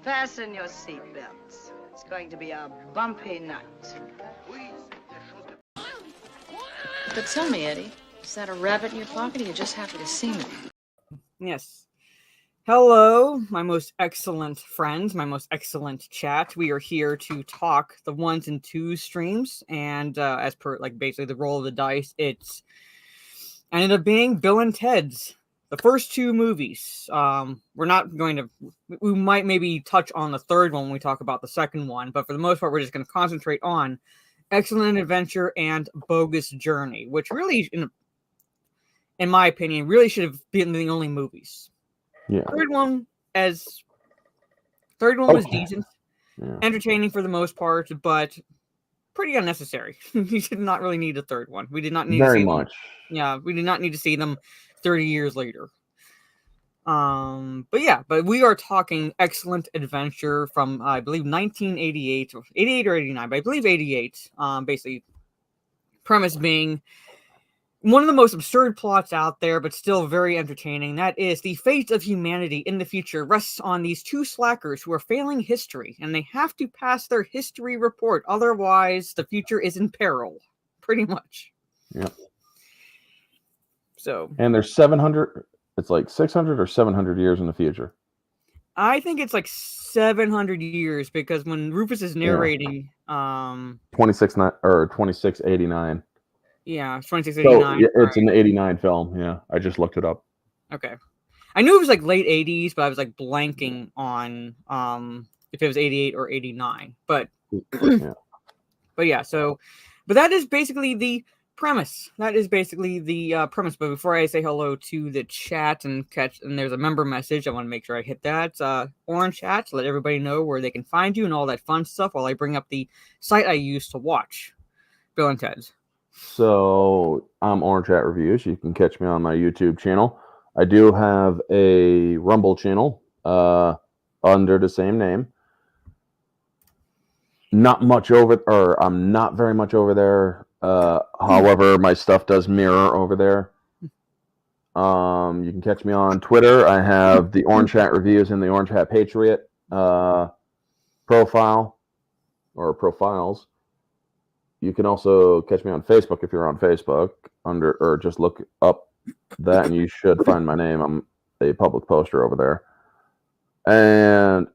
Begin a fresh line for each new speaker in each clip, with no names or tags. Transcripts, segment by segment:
Fasten your seatbelts. It's going to be a bumpy night.
But tell me, Eddie, is that a rabbit in your pocket or are you just happy to see me?
Yes. Hello, my most excellent friends, my most excellent chat. We are here to talk the 1s and 2s streams, and as per basically the roll of the dice, it's ended up being Bill and Ted's, the first 2 movies. We're not going to, we might maybe touch on the third one when we talk about the second one, but for the most part, we're just going to concentrate on Excellent Adventure and Bogus Journey, which really, in my opinion, really should have been the only movies.
Yeah.
Third one was decent, entertaining for the most part, but pretty unnecessary. You did not really need a third one. We did not need
very much.
We did not need to see them 30 years later. But we are talking Excellent Adventure from I believe 1988, 88 or 89, but I believe 88. Basically, premise being one of the most absurd plots out there, but still very entertaining. That is, the fate of humanity in the future rests on these 2 slackers who are failing history, and they have to pass their history report. Otherwise, the future is in peril. Pretty much.
Yep.
So.
And there's 700. It's like 600 or 700 years in the future.
I think it's like 700 years because when Rufus is narrating,
2689.
Yeah, 2689.
So it's an 89 film. Yeah, I just looked it up.
Okay, I knew it was like late 80s, but I was like blanking on if it was 88 or 89. But
yeah.
But that is basically the premise. That is basically the premise. But before I say hello to the chat and there's a member message, I want to make sure I hit that. Orange Chat to let everybody know where they can find you and all that fun stuff while I bring up the site I use to watch Bill and Ted's.
So I'm Orange Chat Reviews. You can catch me on my YouTube channel. I do have a Rumble channel under the same name. I'm not very much over there. However, my stuff does mirror over there. You can catch me on Twitter. I have the Orange Hat Reviews and the Orange Hat Patriot profile or profiles. You can also catch me on Facebook if you're on Facebook or just look up that and you should find my name. I'm a public poster over there. And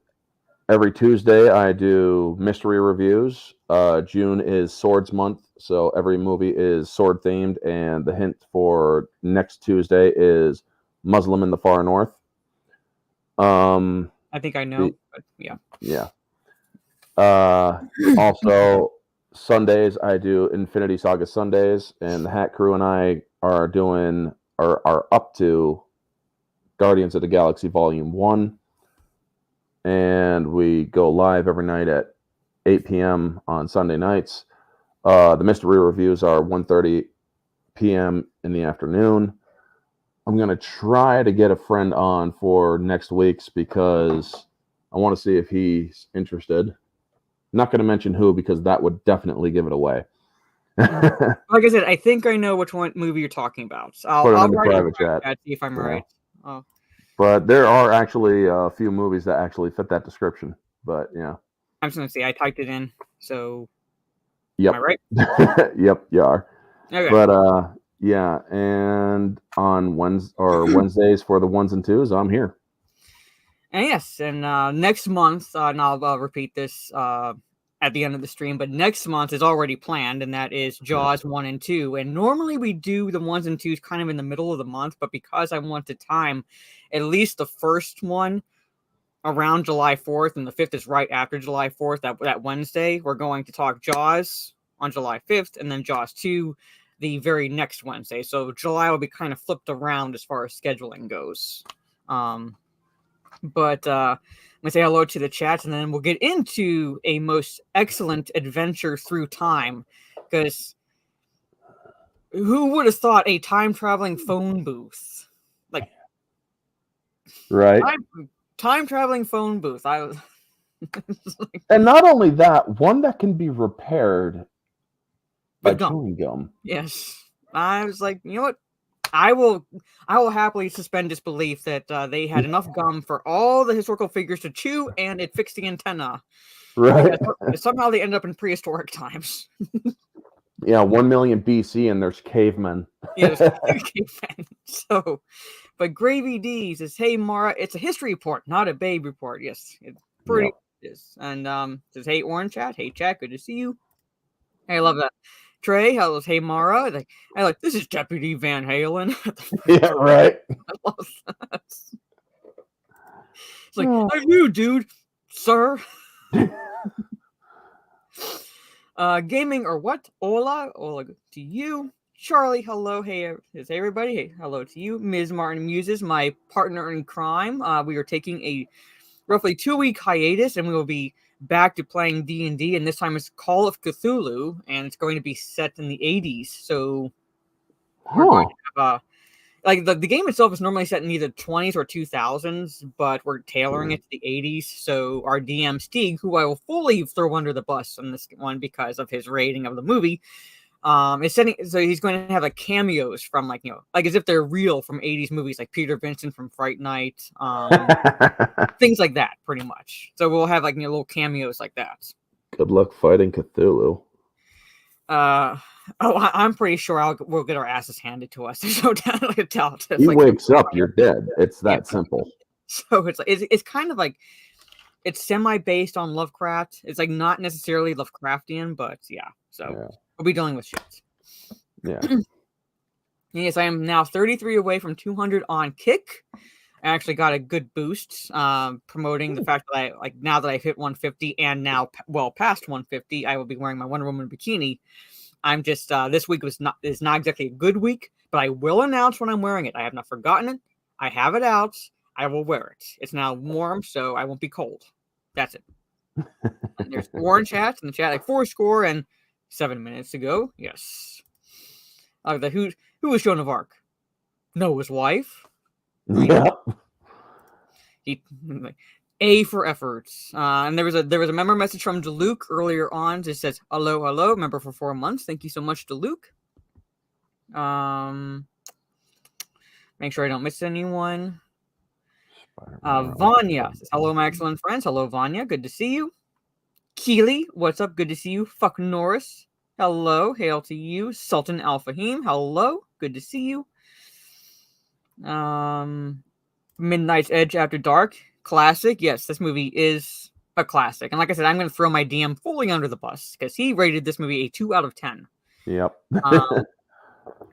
every Tuesday I do mystery reviews. June is Swords Month, so every movie is sword themed, and the hint for next Tuesday is Muslim in the Far North.
I think I know, but yeah.
Yeah. Also, Sundays I do Infinity Saga Sundays, and the Hat Crew and I are up to Guardians of the Galaxy Volume 1. And we go live every night at 8 p.m. on Sunday nights. The mystery reviews are 1:30 p.m. in the afternoon. I'm going to try to get a friend on for next week's because I want to see if he's interested. I'm not going to mention who because that would definitely give it away.
Like I said, I think I know which movie you're talking about. So I'll
write in the private chat.
See if I'm right. Oh.
But there are actually a few movies that actually fit that description. But yeah,
I'm just gonna see. I typed it in, so
yep.
Am I right?
Yep, you are.
Okay.
But yeah, and on Wednesdays for the 1s and 2s, I'm here.
And yes, and next month, and I'll repeat this at the end of the stream, but next month is already planned, and that is Jaws 1 and 2. And normally we do the 1s and 2s kind of in the middle of the month, but because I want to time at least the first one around July 4th, and the 5th is right after July 4th, that Wednesday, we're going to talk Jaws on July 5th, and then Jaws 2 the very next Wednesday. So July will be kind of flipped around as far as scheduling goes. But I'm going to say hello to the chat, and then we'll get into a most excellent adventure through time. Because who would have thought a time-traveling phone booth? Like,
right.
Time-traveling phone booth. And
not only that, one that can be repaired by chewing gum.
Yes. I was like, you know what? I will happily suspend disbelief that they had enough gum for all the historical figures to chew, and it fixed the antenna.
Right.
Somehow they end up in prehistoric times.
Yeah, 1 million BC, and there's cavemen.
Yeah, so, but Gravy D says, "Hey Mara, it's a history report, not a babe report." Yes, it pretty is. And says, "Hey Orange Chat, hey chat, good to see you." Hey, I love that. Trey, hello, hey Mara. I like this is Deputy Van Halen.
Yeah, right.
I love that. It's like, "Hey you, dude, sir." Gaming or what? Hola to you. Charlie, hello. Hey everybody. Hey, hello to you. Ms. Martin Muses, my partner in crime. We are taking a roughly 2-week hiatus, and we will be back to playing D&D, and this time it's Call of Cthulhu, and it's going to be set in the 80s. So we're going to have like the game itself is normally set in either 20s or 2000s, but we're tailoring it to the 80s. So our DM Stieg, who I will fully throw under the bus on this one because of his rating of the movie, is setting. So he's going to have like cameos from like as if they're real from 80s movies, like Peter Vincent from Fright Night, things like that, pretty much. So we'll have like little cameos like that.
Good luck fighting Cthulhu.
I'm pretty sure we'll get our asses handed to us. There's no doubt.
He wakes up, you're dead. It's that simple.
So it's kind of like it's semi-based on Lovecraft. It's like not necessarily Lovecraftian, but yeah. So we'll be dealing with shit.
Yeah.
Yes, I am now 33 away from 200 on Kick. I actually got a good boost, promoting the fact that now that I've hit 150 and now well past 150, I will be wearing my Wonder Woman bikini. I'm just this week is not exactly a good week, but I will announce when I'm wearing it. I have not forgotten it. I have it out. I will wear it. It's now warm, so I won't be cold. That's it. And there's Orange hats in the chat, like 4 7 minutes ago. Yes. Who was Joan of Arc? Noah's wife.
Yeah.
A for efforts. And there was a member message from Deluke earlier on. It says, hello, member for 4 months. Thank you so much, Deluke. Make sure I don't miss anyone. Vanya says, hello, my excellent friends. Hello, Vanya. Good to see you. Keely, what's up? Good to see you. Fuck Norris. Hello. Hail to you. Sultan Al-Fahim. Hello. Good to see you. Midnight's Edge After Dark. Classic. Yes, this movie is a classic. And like I said, I'm going to throw my DM fully under the bus because he rated this movie a 2 out of 10.
Yep.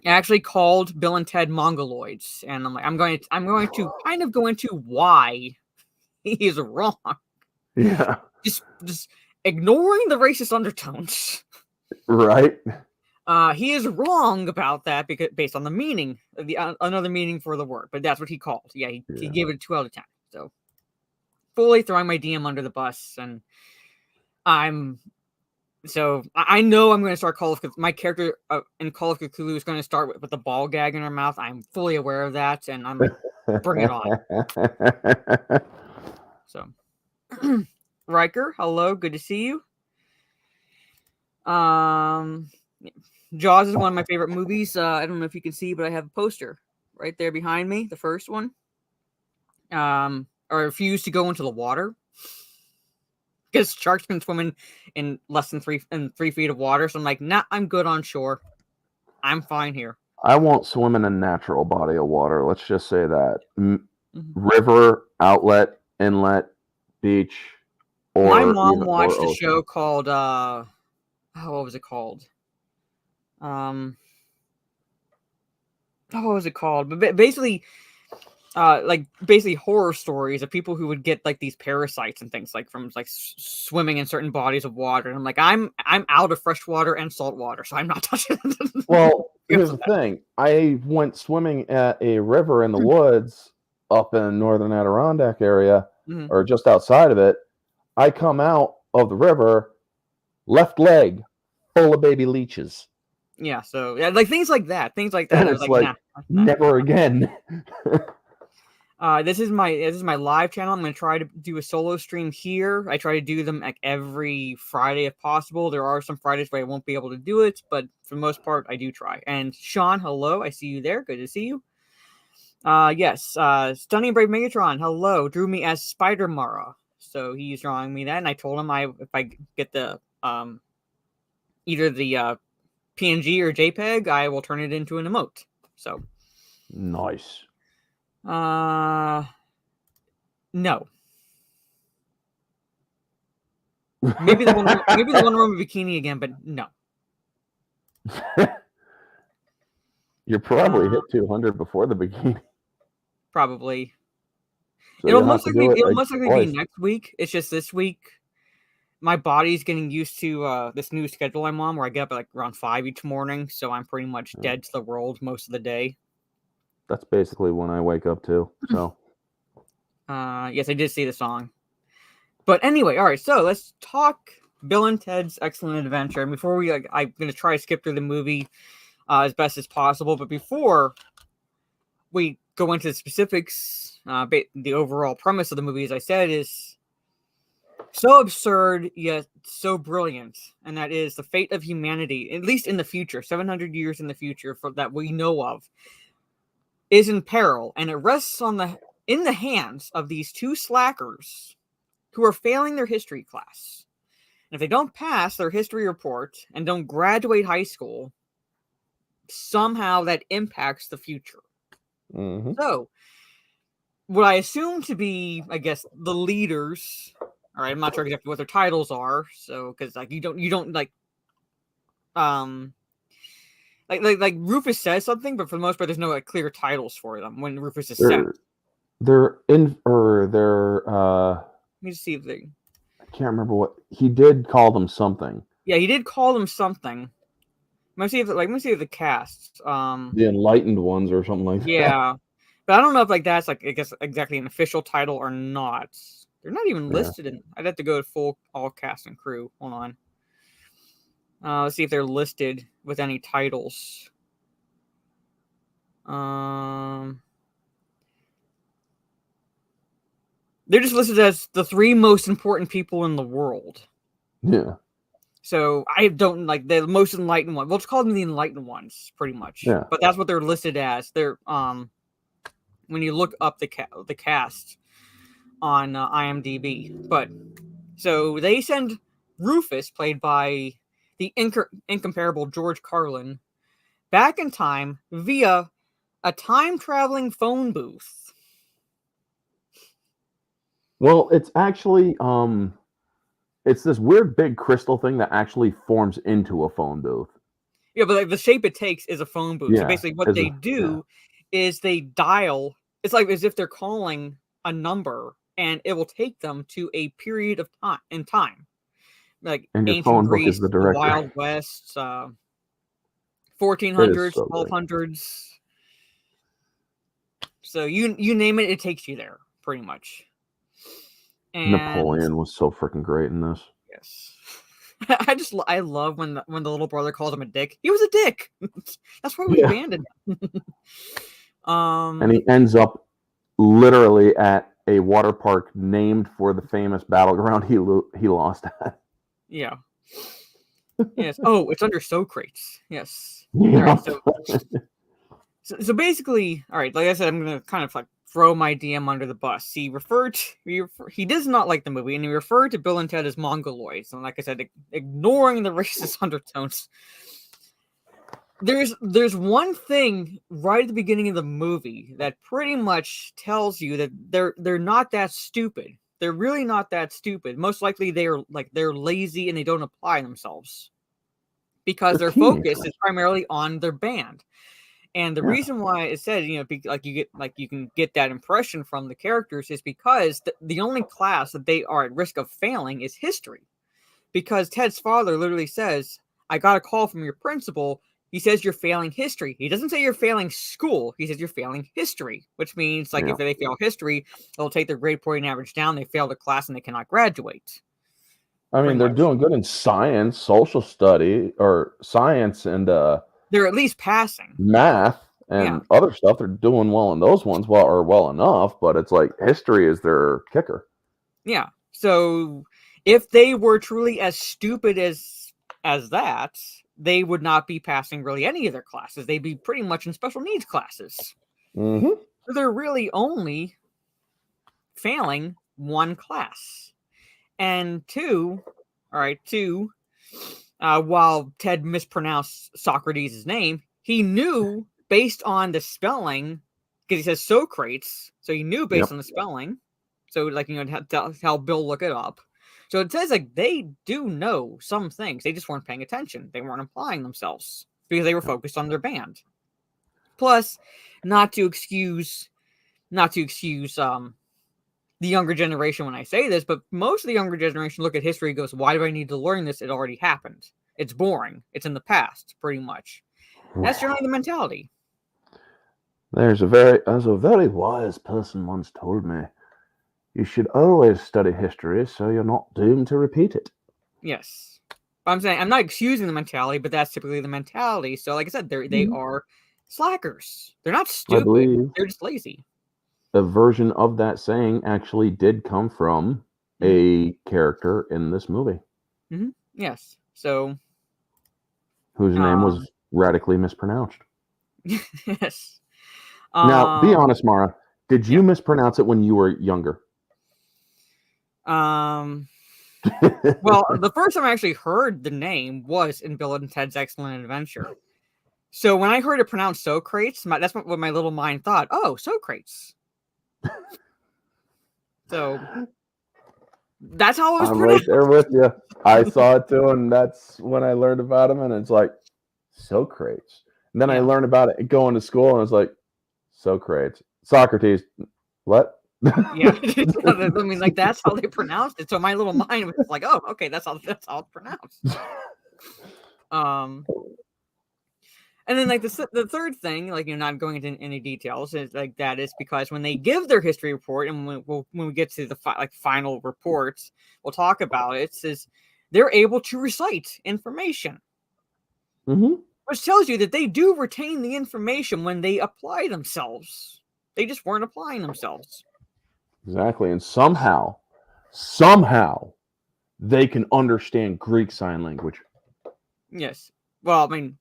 Actually called Bill and Ted Mongoloids. And I'm going to kind of go into why he is wrong.
Yeah.
Just ignoring the racist undertones.
Right.
He is wrong about that because based on the meaning, another meaning for the word, but that's what he called. Yeah, he gave it a 2 out of 10. So fully throwing my DM under the bus, and I know I'm going to start my character in Call of Cthulhu is going to start with the ball gag in her mouth. I'm fully aware of that, and I'm bring it on. So, Riker, hello, good to see you. Jaws is one of my favorite movies. I don't know if you can see, but I have a poster right there behind me, the first one. I refuse to go into the water because sharks can swim in less than 3 feet of water. So I'm like, nah, I'm good on shore. I'm fine here.
I won't swim in a natural body of water. Let's just say that. River, outlet, inlet, beach, or
my mom watched a show called what was it called? What was it called? But basically horror stories of people who would get like these parasites and things like from like swimming in certain bodies of water. And I'm like, I'm out of fresh water and salt water, so I'm not touching it.
Well, here's the thing. I went swimming at a river in the woods up in northern Adirondack area, or just outside of it. I come out of the river, left leg full of baby leeches.
Yeah, so like things like that. And it's like
nah. Never again.
This is my live channel. I'm going to try to do a solo stream here. I try to do them like every Friday if possible. There are some Fridays where I won't be able to do it, but for the most part, I do try. And Sean, hello, I see you there. Good to see you. Yes. Stunning Brave Megatron, hello. Drew me as Spider Mara, so he's drawing me that, and I told him if I get the either the PNG or JPEG, I will turn it into an emote. So
Nice.
no. Maybe the one room bikini again, but no.
You probably hit 200 before the beginning.
Probably.
So
it'll
you'll have
most
to do
likely,
it,
it'll
like,
most likely
twice.
be next week. It's just this week. My body's getting used to this new schedule I'm on, where I get up at like around 5 each morning, so I'm pretty much dead to the world most of the day.
That's basically when I wake up too. So
yes, I did see the song. But anyway, all right, so let's talk Bill and Ted's Excellent Adventure. And before we, I'm going to try to skip through the movie as best as possible. But before we go into the specifics, the overall premise of the movie, as I said, is so absurd yet so brilliant, and that is the fate of humanity, at least in the future, 700 years in the future, that we know of, is in peril, and it rests in the hands of these two slackers who are failing their history class. And if they don't pass their history report and don't graduate high school, somehow that impacts the future.
Mm-hmm.
So, what I assume to be, I guess, the leaders. All right, I'm not sure exactly what their titles are, so because like you don't like Rufus says something, but for the most part, there's no like clear titles for them when Rufus is set.
They're in, or they're.
Let me just see if they.
I can't remember what he did call them. Something.
Yeah, he did call them something. Let me see if the cast.
The Enlightened Ones or something like that.
Yeah, but I don't know if like that's like I guess exactly an official title or not. They're not even listed in. I'd have to go to full all cast and crew. Hold on. Let's see if they're listed with any titles. They're just listed as the 3 most important people in the world.
Yeah.
So I don't like the most enlightened one. We'll just call them the enlightened ones, pretty much.
Yeah.
But that's what they're listed as. They're when you look up the cast on IMDb. But so they send Rufus, played by the incomparable George Carlin, back in time via a time-traveling phone booth.
Well, it's actually it's this weird big crystal thing that actually forms into a phone booth.
Yeah, but like the shape it takes is a phone booth.
Yeah,
So basically what they do is they dial. It's like as if they're calling a number, and it will take them to a period of time. Like
and your
ancient
phone book
Greece,
is the
the
director.
Wild West, 1400s,
so
1200s. So you name it, it takes you there, pretty much. And
Napoleon was so freaking great in this.
yes. I love when the little brother calls him a dick. He was a dick. That's why we abandoned him.
And he ends up literally at a water park named for the famous battleground he lost at.
Yeah. Yes. Oh, it's under Socrates. Yes.
Yeah.
All right, so basically, all right. Like I said, I'm gonna kind of like throw my DM under the bus. He does not like the movie, and he referred to Bill and Ted as mongoloids. And like I said, ignoring the racist undertones. There's one thing right at the beginning of the movie that pretty much tells you that they're not that stupid. They're really not that stupid. Most likely they're lazy and they don't apply themselves because their focus is primarily on their band. And the reason why it said, you can get that impression from the characters is because the only class that they are at risk of failing is history. Because Ted's father literally says, I got a call from your principal. He says you're failing history. He doesn't say you're failing school. He says you're failing history, which means if they fail history, they'll take their grade point average down. They fail the class and they cannot graduate.
I mean, they're doing good in science, social study, or science, and
they're at least passing.
Math. And other stuff, they're doing well in those ones, well enough, but it's like history is their kicker.
Yeah. So if they were truly as stupid as that, they would not be passing really any of their classes. They'd be pretty much in special needs classes.
Mm-hmm.
So they're really only failing one class. And two, while Ted mispronounced Socrates' name, he knew based on the spelling, because he says Socrates, so he knew based on the spelling. So, like, how Bill look it up. So it says, like, they do know some things. They just weren't paying attention. They weren't applying themselves because they were focused on their band. Plus, not to excuse the younger generation when I say this, but most of the younger generation look at history and goes, why do I need to learn this? It already happened. It's boring. It's in the past, pretty much. That's generally the mentality.
As a very wise person once told me, you should always study history so you're not doomed to repeat it.
Yes. I'm saying, I'm not excusing the mentality, but that's typically the mentality. So, like I said, they are slackers. They're not stupid. They're just lazy.
A version of that saying actually did come from a character in this movie.
Mm-hmm. Yes. So,
whose name was radically mispronounced.
Yes.
Now, be honest, Mara. Did you mispronounce it when you were younger?
Well, the first time I actually heard the name was in Bill and Ted's Excellent Adventure. So when I heard it pronounced Socrates, that's what my little mind thought. Oh, Socrates. So that's how it was pronounced.
I'm right there with you. I saw it too, and that's when I learned about him, and it's like, Socrates. And then I learned about it going to school, and it's like, Socrates. What?
Yeah. I mean, like, that's how they pronounced it. So my little mind was like, oh, okay, that's how it's pronounced. And then, like, the third thing, like, you're not going into any details, is like that is because when they give their history report, and when we get to the final reports, we'll talk about it. Is they're able to recite information, which tells you that they do retain the information when they apply themselves. They just weren't applying themselves.
Exactly, and somehow, they can understand Greek Sign Language.
Yes. Well, I mean,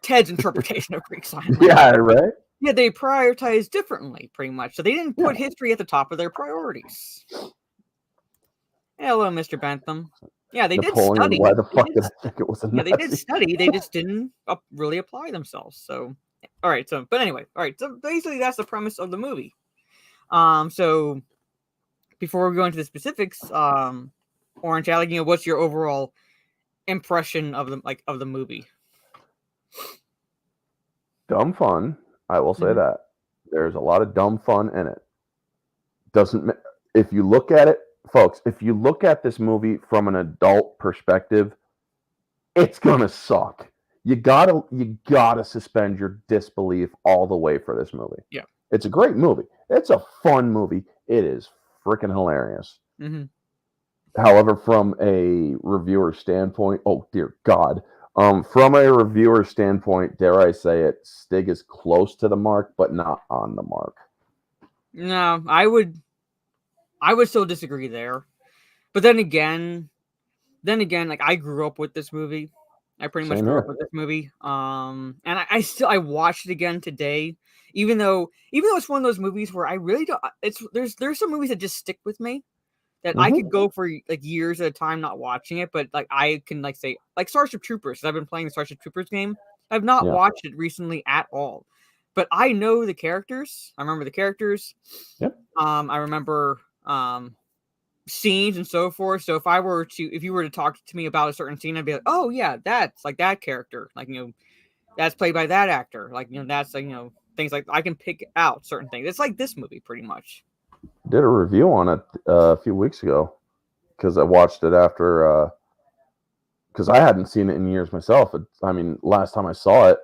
Ted's interpretation of Greek Sign Language.
Yeah, right?
Yeah, they prioritize differently, pretty much. So they didn't put history at the top of their priorities. Hello, Mr. Bentham. Yeah, they did study.
Why the fuck did I think it was a Nazi?
Yeah, they did study. They just didn't really apply themselves. So, all right. So, but anyway, all right. So basically, that's the premise of the movie. So before we go into the specifics, Orange Alley, what's your overall impression of the movie?
Dumb fun. I will say that there's a lot of dumb fun in it. If you look at it, folks, if you look at this movie from an adult perspective, it's gonna suck. You gotta suspend your disbelief all the way for this movie.
Yeah,
it's a great movie. It's a fun movie. It is freaking hilarious. However, from a reviewer standpoint, oh dear God, from a reviewer standpoint, dare I say it, Stig is close to the mark, but not on the mark.
No, I would still disagree there. But then again, like, I grew up with this movie. I pretty much grew up with this movie. And I watched it again today, even though it's one of those movies where I really don't. There's some movies that just stick with me that I could go for like years at a time not watching it, but like I can like say like Starship Troopers. I've been playing the Starship Troopers game. I've not watched it recently at all, but I know the characters. I remember the characters.
Yep.
I remember scenes and so forth. So if you were to talk to me about a certain scene, I'd be like, oh yeah, that's like that character, like, that's played by that actor, like, that's like, things like I can pick out certain things. It's like this movie pretty much.
Did a review on it a few weeks ago because I watched it after because I hadn't seen it in years myself. Last time I saw it,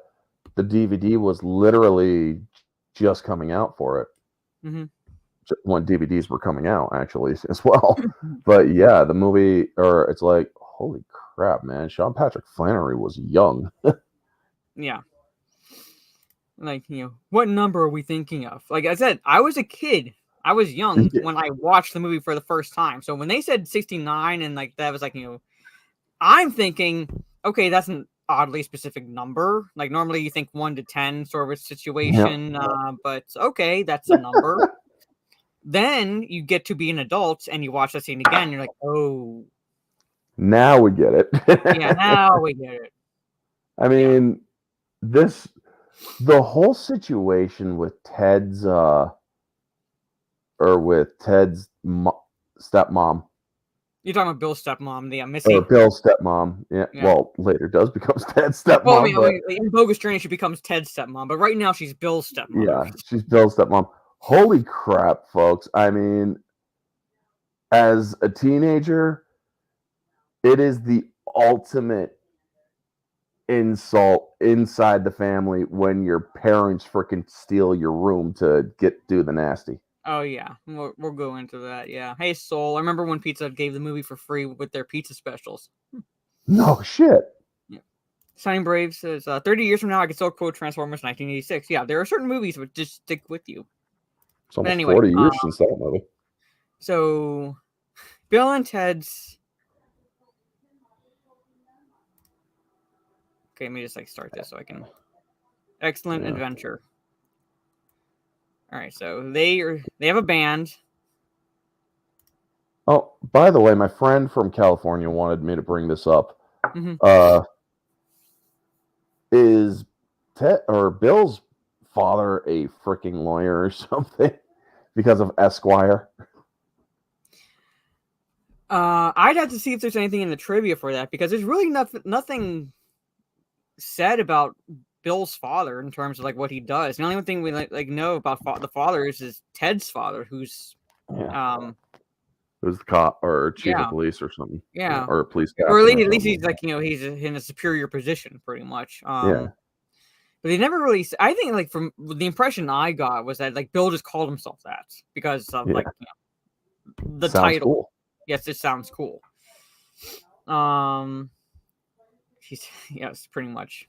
the DVD was literally just coming out for it. When DVDs were coming out, actually, as well. But yeah, the movie, it's like, holy crap, man! Sean Patrick Flannery was young.
Yeah. Like, what number are we thinking of? Like I said, I was a kid. I was young when I watched the movie for the first time. So when they said 69 and like that was like, I'm thinking, okay, that's an oddly specific number. Like normally you think 1 to 10 sort of a situation, but okay, that's a number. Then you get to be an adult and you watch that scene again. And you're like, oh,
now we get it.
yeah, now we get it.
I mean, the whole situation with Ted's stepmom.
You're talking about Bill's stepmom, the Missy.
Or Bill's stepmom. Yeah. Well, later does become Ted's stepmom.
Well, I mean, in Bogus Journey, she becomes Ted's stepmom, but right now she's Bill's stepmom.
Yeah, she's Bill's stepmom. Holy crap, folks. I mean, as a teenager, it is the ultimate insult inside the family when your parents freaking steal your room to do the nasty.
Oh yeah, we'll go into that. Yeah. Hey Soul, I remember when Pizza Hut gave the movie for free with their pizza specials.
No shit.
Yeah. Shining Brave says 30 years from now I can still quote Transformers 1986. Yeah, there are certain movies that just stick with you.
It's almost 40 years since that movie.
So Bill and Ted's. Okay, let me just start this so I can. Excellent Adventure. All right, so they have a band.
Oh, by the way, my friend from California wanted me to bring this up.
Mm-hmm.
Is Bill's father a freaking lawyer or something because of Esquire?
I'd have to see if there's anything in the trivia for that because there's really nothing said about Bill's father in terms of what he does. The only thing we know about the father is Ted's father, who's
who's the cop or chief of police or something.
Yeah,
or a police captain.
Or at least he's he's in a superior position, pretty much. But they never really. I think from the impression I got was that Bill just called himself that because of the
sounds
title.
Cool.
Yes, it sounds cool. Yes, pretty much.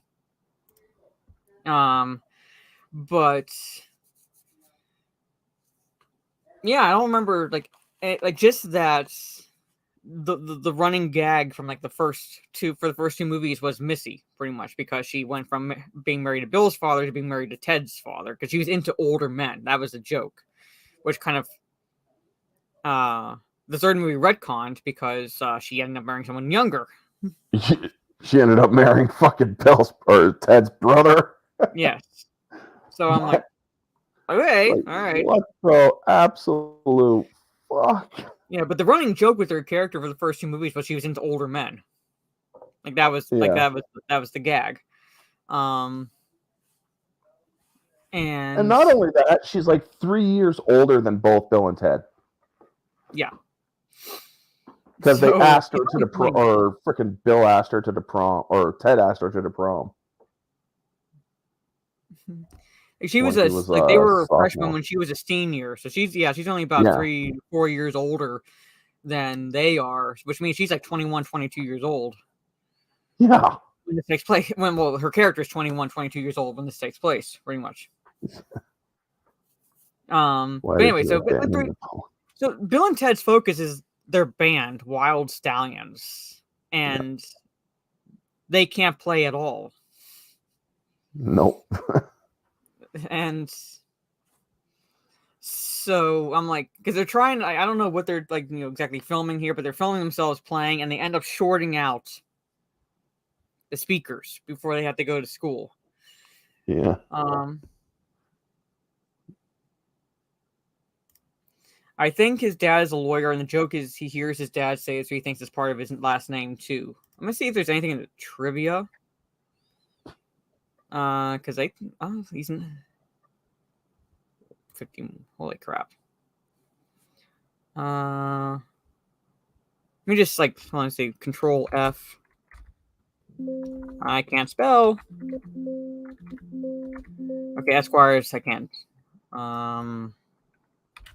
But yeah, I don't remember just that the running gag from the first two movies was Missy, pretty much, because she went from being married to Bill's father to being married to Ted's father because she was into older men. That was a joke, which kind of the third movie retconned because she ended up marrying someone younger.
She ended up marrying fucking Bill's or Ted's brother.
Yes. So I'm like, okay, all right.
What the absolute fuck?
Yeah, but the running joke with her character for the first two movies was she was into older men. That was that was the gag. And
not only that, she's 3 years older than both Bill and Ted.
Yeah.
Because they asked her to the prom, or freaking Bill asked her to the prom, or Ted asked her to the prom.
They were a freshman when she was a senior, so she's only about 3-4 years older than they are, which means she's 21, 22 years old.
Yeah.
When this takes place, her character is 21, 22 years old when this takes place, pretty much. But anyway, so Bill and Ted's focus is their band, Wild Stallions, and they can't play at all.
Nope.
And so I'm because they're trying, I don't know what they're exactly filming here, but they're filming themselves playing, and they end up shorting out the speakers before they have to go to school.
Yeah.
I think his dad is a lawyer, and the joke is he hears his dad say it, so he thinks it's part of his last name too. I'm gonna see if there's anything in the trivia. Because he's in 15. Holy crap. Let me just let's see, Control F. I can't spell. Okay, Esquires, I can't.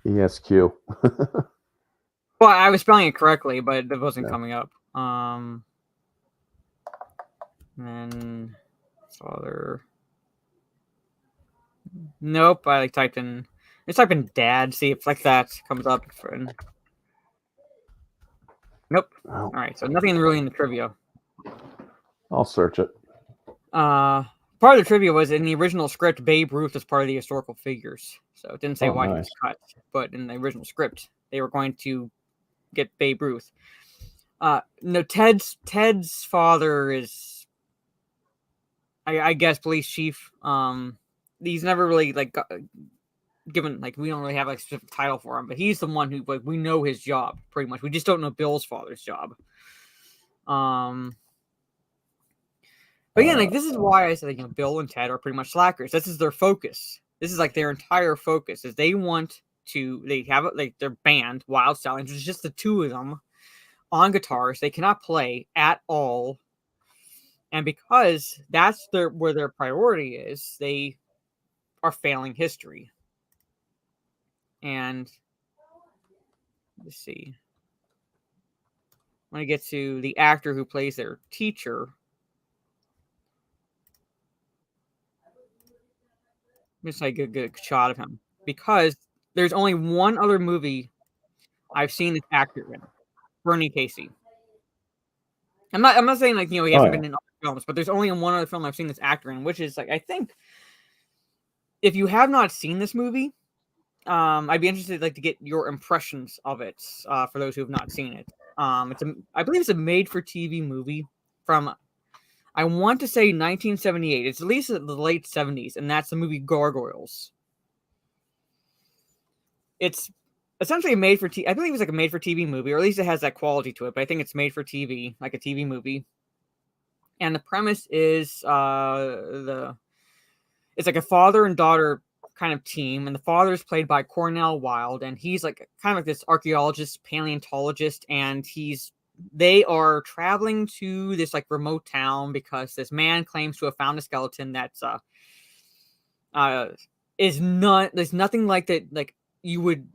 ESQ.
Well, I was spelling it correctly, but it wasn't coming up. And then father. Nope. I like typed in. Just type in dad. See if like that comes up. Nope.
Oh,
All right. So nothing really in the trivia.
I'll search it.
Part of the trivia was in the original script, Babe Ruth was part of the historical figures. So it didn't say why he was cut, but in the original script, they were going to get Babe Ruth. No, Ted's father is, I guess, police chief. He's never really like given, like, we don't really have like a specific title for him, but he's the one who, like, we know his job pretty much. We just don't know Bill's father's job. But again, like, this is why I said, like, Bill and Ted are pretty much slackers. This is their focus. This is like their entire focus. Is they want to. They have like their band, Wild Stallions, which is just the two of them on guitars. They cannot play at all, and because that's where their priority is, they are failing history. And let's see. When I get to the actor who plays their teacher. Just like a good shot of him, because there's only one other movie I've seen this actor in, Bernie Casey. I'm not saying like he hasn't been in other films, but there's only one other film I've seen this actor in, which is like, I think if you have not seen this movie, I'd be interested like to get your impressions of it for those who have not seen it. I believe it's a made-for-TV movie from, I want to say 1978. It's at least the late 70s, and that's the movie Gargoyles. It's essentially a made-for-TV. I believe it's like a made-for-TV movie, or at least it has that quality to it. But I think it's made for TV, like a TV movie. And the premise is it's like a father and daughter kind of team, and the father is played by Cornell Wilde, and he's like kind of like this archaeologist, paleontologist, and they are traveling to this like remote town because this man claims to have found a skeleton that's there's nothing like that, like you would,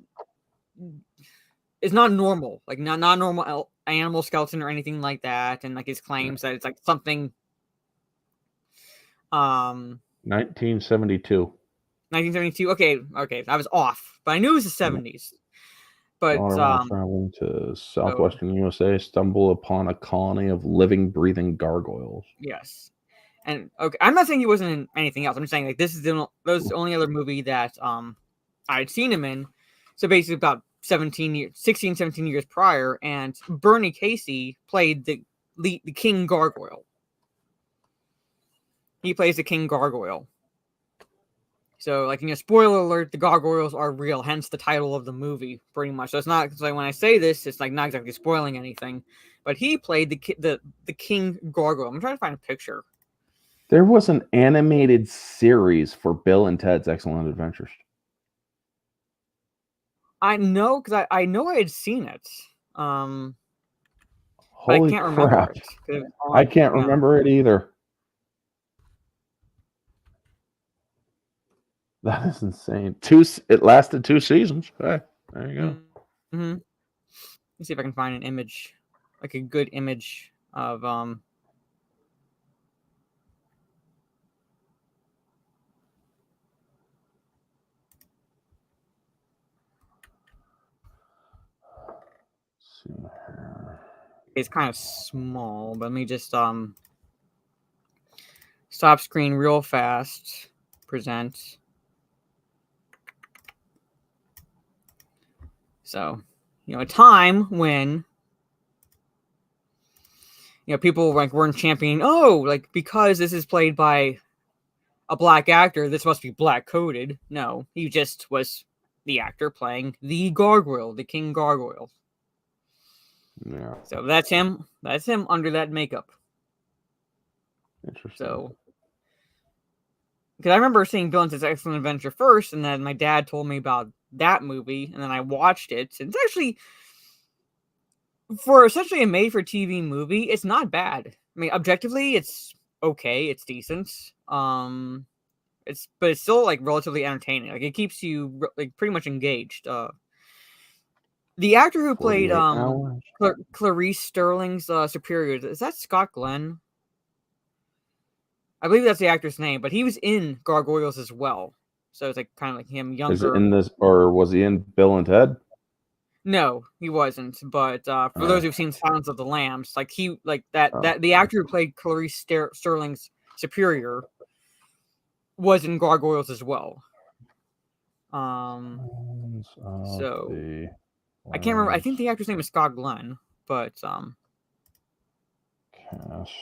it's not normal, like not normal animal skeleton or anything like that, and like his claims that it's like something
1972.
Okay, I was off, but I knew it was the 70s. But
traveling to southwestern USA, stumble upon a colony of living, breathing gargoyles.
Yes, and okay, I'm not saying he wasn't in anything else. I'm just saying like this is the only other movie that I'd seen him in. So basically, about 16, 17 years prior, and Bernie Casey played the King Gargoyle. He plays the King Gargoyle. So, like, spoiler alert, the gargoyles are real, hence the title of the movie, pretty much. So it's not, like, when I say this, it's like not exactly spoiling anything. But he played the King Gargoyle. I'm trying to find a picture.
There was an animated series for Bill and Ted's Excellent Adventures.
I know, because I know I had seen it.
Holy
but I can't remember
it. I can't remember it either. That is insane. It lasted 2 seasons. Hey, there you go.
Mm-hmm. Let's see if I can find an image, like a good image of
see here.
It's kind of small, but let me just stop screen real fast. Present. So, a time when, people like weren't championing, because this is played by a black actor, this must be black coded. No, he just was the actor playing the gargoyle, the King Gargoyle.
Yeah.
So that's him. That's him under that makeup.
Interesting.
So, because I remember seeing Bill and Ted's Excellent Adventure first, and then my dad told me about that movie, and then I watched it. And it's actually, for essentially a made-for-TV movie, it's not bad. I mean, objectively, it's okay. It's decent. But it's still like relatively entertaining. Like it keeps you like pretty much engaged. The actor who played Clarice Sterling's superior, is that Scott Glenn? I believe that's the actor's name, but he was in Gargoyles as well. So it's like kind of like him
Is
younger.
it in this, or was he in Bill and Ted?
No, he wasn't. But for those who've seen Silence of the Lambs, like he like that the actor who played Clarice Sterling's superior was in Gargoyles as well. So I can't remember. I think the actor's name is Scott Glenn, but so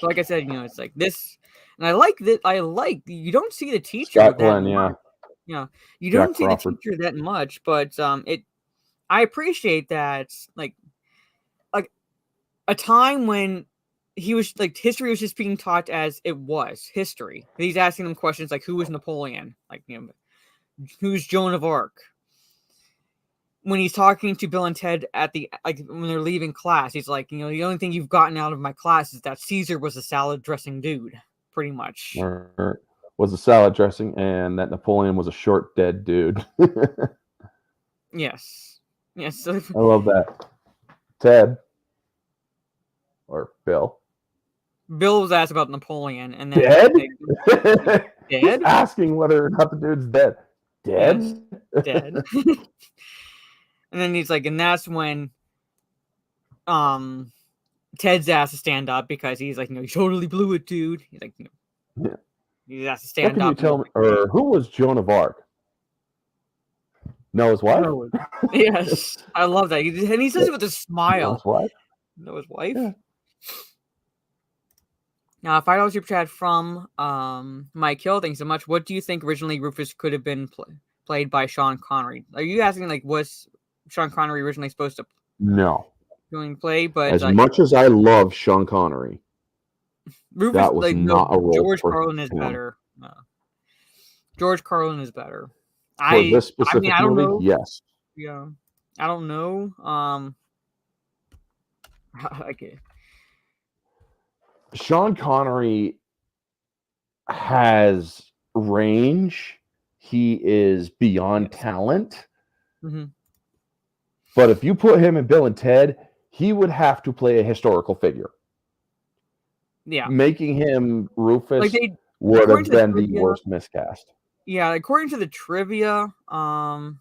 like I said, it's like this, and I like that. I like you don't see the teacher.
Scott Glenn, yeah.
You
Jack
don't see
Crawford.
the teacher that much, but I appreciate that, like a time when he was like history was just being taught as it was history. He's asking them questions like, who was Napoleon? Like, who's Joan of Arc? When he's talking to Bill and Ted at the when they're leaving class, he's like, the only thing you've gotten out of my class is that Caesar was a salad dressing dude, pretty much.
Was a salad dressing, and that Napoleon was a short dead dude.
Yes.
I love that. Ted or Bill.
Bill was asked about Napoleon, and then
dead.
Dead?
Asking whether or not the dude's dead. Dead.
Yes, dead. And then he's like, and that's when Ted's asked to stand up because he's like, you totally blew it, dude. He's like,
Yeah.
He has to stand
What can
up.
you tell me? Or who was Joan of Arc? Noah's wife?
Yes, I love that. And he says it with a smile.
Noah's wife?
Noah's wife?
Yeah.
Now, $5 super chat from Mike Hill. Thanks so much. What do you think originally Rufus could have been played by Sean Connery? Are you asking, like, was Sean Connery originally supposed to play? But
as much as I love Sean Connery,
Rufus,
that was not a role.
George
for
Carlin is
him.
better. No. George Carlin is better.
For this specific
I don't
movie,
know.
yes.
Yeah, I don't know. Okay.
Sean Connery has range. He is beyond talent.
Mm-hmm.
But if you put him in Bill and Ted, he would have to play a historical figure.
Yeah.
Making him Rufus would have been the worst miscast.
Yeah, according to the trivia, okay,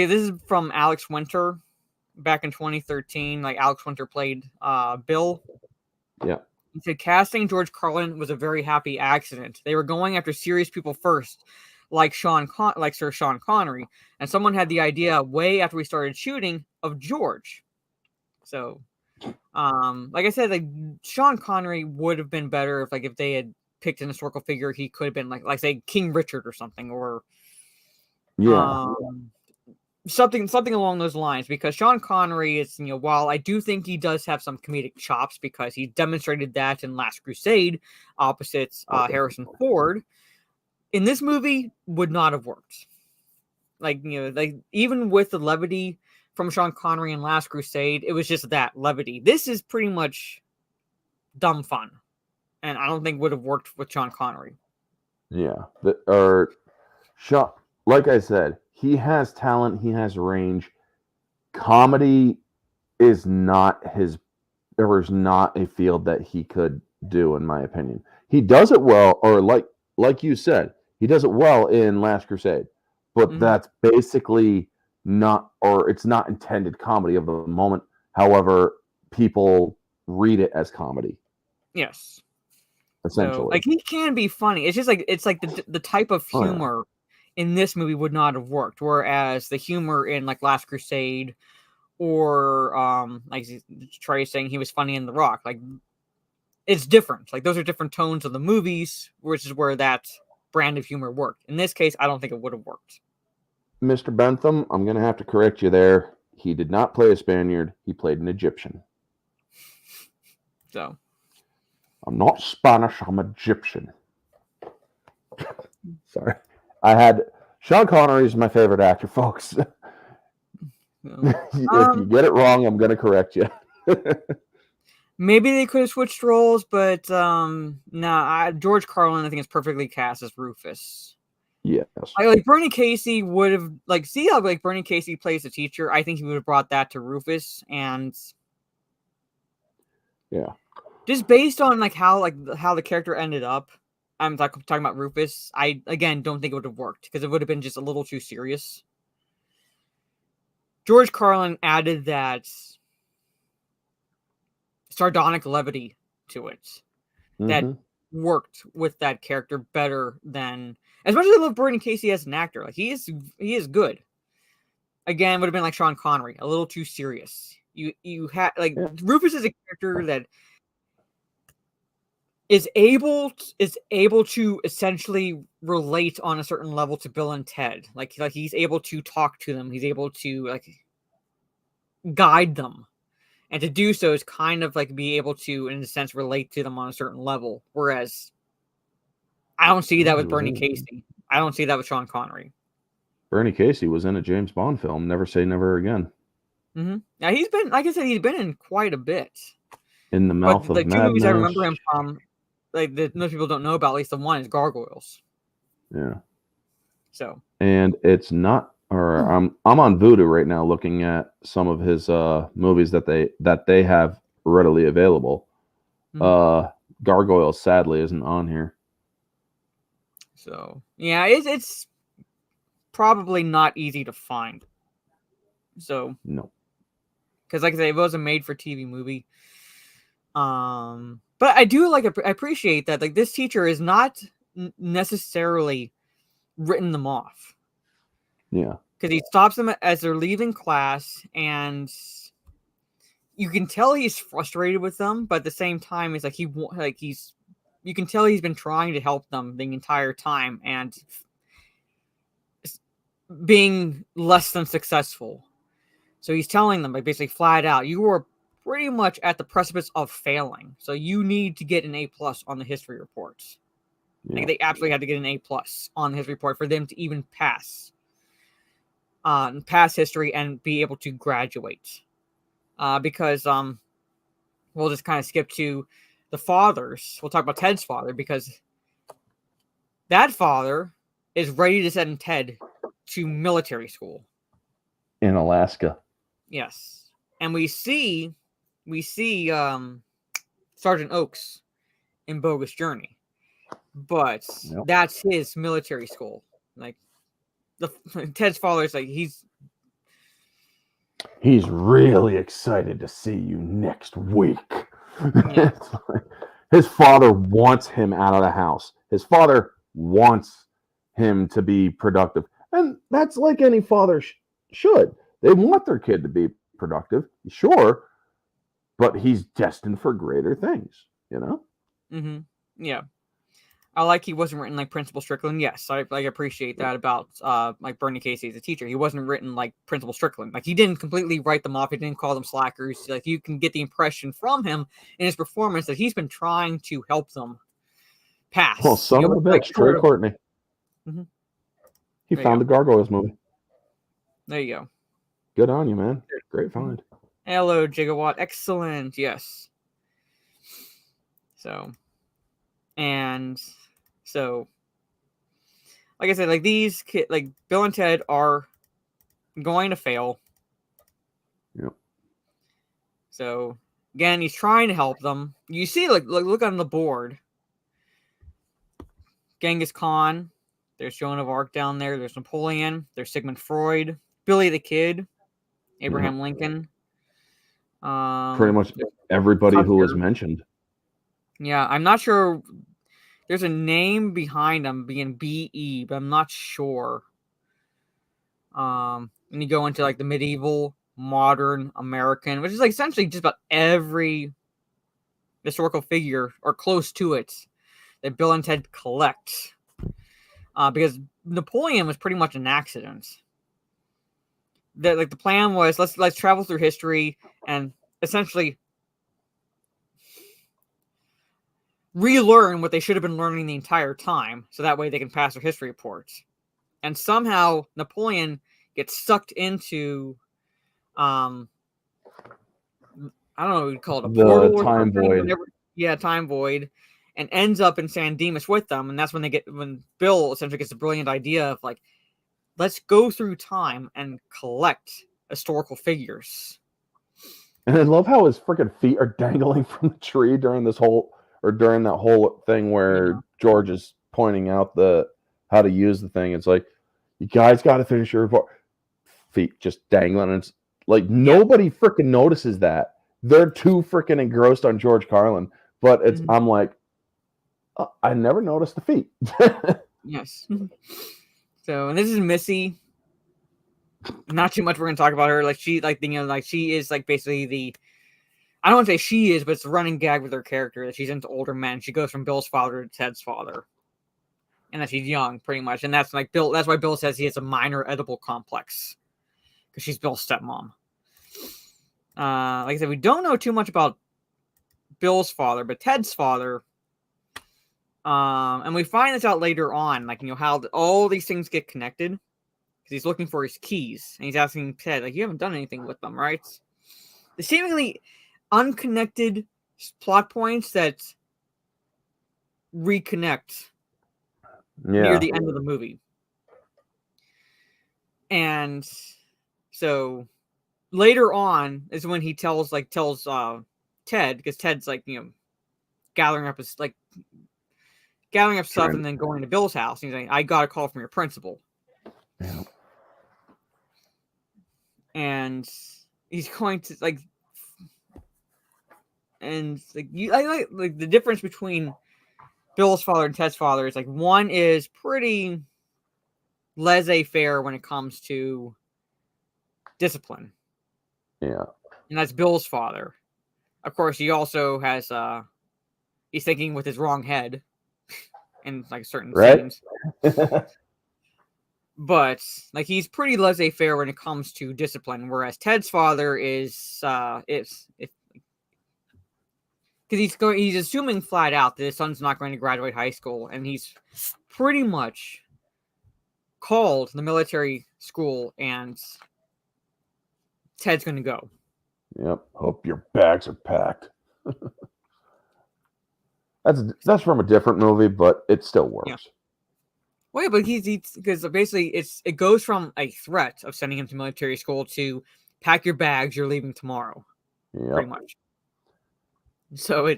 this is from Alex Winter back in 2013. Like, Alex Winter played Bill.
Yeah.
He said casting George Carlin was a very happy accident. They were going after serious people first, like Sir Sean Connery, and someone had the idea way after we started shooting of George. So, like I said, like Sean Connery would have been better if they had picked an historical figure. He could have been like say King Richard or something, or something along those lines, because Sean Connery is, while I do think he does have some comedic chops because he demonstrated that in Last Crusade opposite Harrison Ford, in this movie would not have worked. Like even with the levity from Sean Connery in Last Crusade, it was just that levity. This is pretty much dumb fun, and I don't think would have worked with Sean Connery.
Yeah, like I said, he has talent. He has range. Comedy is not there is not a field that he could do, in my opinion. He does it well, or like you said, he does it well in Last Crusade, but that's basically not, or it's not intended comedy of the moment. However, people read it as comedy.
Yes.
Essentially.
So, he can be funny. It's just the type of humor in this movie would not have worked, whereas the humor in Last Crusade, or like Trey saying he was funny in The Rock, it's different. Those are different tones of the movies, which is where that brand of humor worked. In this case, I don't think it would have worked.
Mr. Bentham, I'm going to have to correct you there. He did not play a Spaniard. He played an Egyptian.
So,
I'm not Spanish. I'm Egyptian. Sorry. Sean Connery is my favorite actor, folks. If you get it wrong, I'm going to correct you.
Maybe they could have switched roles, but George Carlin, I think, is perfectly cast as Rufus.
Yes.
Bernie Casey would have, see how Bernie Casey plays the teacher? I think he would have brought that to Rufus, and
yeah,
just based on how the character ended up, I'm talking about Rufus, I again don't think it would have worked because it would have been just a little too serious. George Carlin added that sardonic levity to it that worked with that character better than, as much as I love Bernie Casey as an actor, like he is good. Again, would have been like Sean Connery, a little too serious. You had like Rufus is a character that is able to essentially relate on a certain level to Bill and Ted. Like he's able to talk to them. He's able to like guide them. And to do so is kind of like be able to, in a sense, relate to them on a certain level. Whereas I don't see that with Bernie Casey. I don't see that with Sean Connery.
Bernie Casey was in a James Bond film, Never Say Never Again.
Now he's been, like I said, he's been in quite a bit.
In the Mouth of Madness. The two movies I remember him from, like that most people don't know about, at least the one is Gargoyles. Yeah.
So. And
it's not, or I'm on Vudu right now looking at some of his movies that they have readily available. Gargoyles sadly isn't on here.
So yeah, it's probably not easy to find. So
no,
because like I say, it was a made-for-TV movie. But I do I appreciate that like this teacher is not necessarily written them off.
Yeah,
because he stops them as they're leaving class, and you can tell he's frustrated with them, but at the same time, it's like you can tell he's been trying to help them the entire time and being less than successful. So he's telling them, like, basically flat out, you are pretty much at the precipice of failing. So you need to get an A+ on the history reports. Yeah. Like, they absolutely had to get an A+ on the history report for them to even pass history and be able to graduate. Because we'll just kind of skip to the fathers. We'll talk about Ted's father, because that father is ready to send Ted to military school
in Alaska.
Yes, and we see Sergeant Oaks in Bogus Journey, but that's his military school. Like Ted's father is like he's
really excited to see you next week.
Yeah.
His father wants him out of the house. His father wants him to be productive. And that's like any father should. They want their kid to be productive, sure, but he's destined for greater things, you know?
Mm-hmm. Yeah. I like he wasn't written like Principal Strickland. Yes, I appreciate that about like Bernie Casey as a teacher. He wasn't written like Principal Strickland. Like he didn't completely write them off. He didn't call them slackers. Like you can get the impression from him in his performance that he's been trying to help them pass.
Well, son of a bitch, Trey Courtney.
Mm-hmm.
He found the Gargoyles movie.
There you go.
Good on you, man. Great find.
Hello, Gigawatt. Excellent. Yes. So, like I said, like these kids, like Bill and Ted are going to fail.
Yep.
So again, he's trying to help them. You see, like look on the board. Genghis Khan. There's Joan of Arc down there. There's Napoleon. There's Sigmund Freud. Billy the Kid. Abraham Lincoln.
Pretty much everybody who was mentioned.
Yeah, I'm not sure. There's a name behind them being B.E., but I'm not sure. And you go into like the medieval, modern, American, which is like essentially just about every historical figure or close to it that Bill and Ted collect. Because Napoleon was pretty much an accident. The plan was let's travel through history and essentially relearn what they should have been learning the entire time, so that way they can pass their history reports. And somehow Napoleon gets sucked into I don't know what you'd call it, a portal or
time void.
Time void, and ends up in San Dimas with them. And that's when Bill essentially gets the brilliant idea of like, let's go through time and collect historical figures.
And I love how his freaking feet are dangling from the tree during this whole or during that whole thing where George is pointing out how to use the thing. It's like, you guys got to finish your report. Feet just dangling. And it's like nobody freaking notices that. They're too freaking engrossed on George Carlin. But it's I'm like, I never noticed the feet.
Yes. So, and this is Missy. Not too much we're gonna talk about her. Like she is like basically the, I don't want to say she is, but it's a running gag with her character that she's into older men. She goes from Bill's father to Ted's father. And that she's young, pretty much. And that's like Bill, that's why Bill says he has a minor edible complex. Because she's Bill's stepmom. Like I said, we don't know too much about Bill's father, but Ted's father. And we find this out later on, like, how all these things get connected. Because he's looking for his keys. And he's asking Ted, like, you haven't done anything with them, right? The seemingly unconnected plot points that reconnect near the end of the movie. And so later on is when he tells Ted, because Ted's like, gathering up stuff and then going to Bill's house. And he's like, I got a call from your principal.
Yeah.
And he's going to I like the difference between Bill's father and Ted's father is like one is pretty laissez-faire when it comes to discipline.
Yeah.
And that's Bill's father. Of course, he also has he's thinking with his wrong head in like certain scenes. But like he's pretty laissez-faire when it comes to discipline, whereas Ted's father is because he's assuming flat out that his son's not going to graduate high school, and he's pretty much called the military school, and Ted's going to go.
Yep. Hope your bags are packed. That's from a different movie, but it still works.
Yeah. Well, yeah, but he's because basically it goes from a threat of sending him to military school to pack your bags, you're leaving tomorrow.
Yep.
Pretty much. So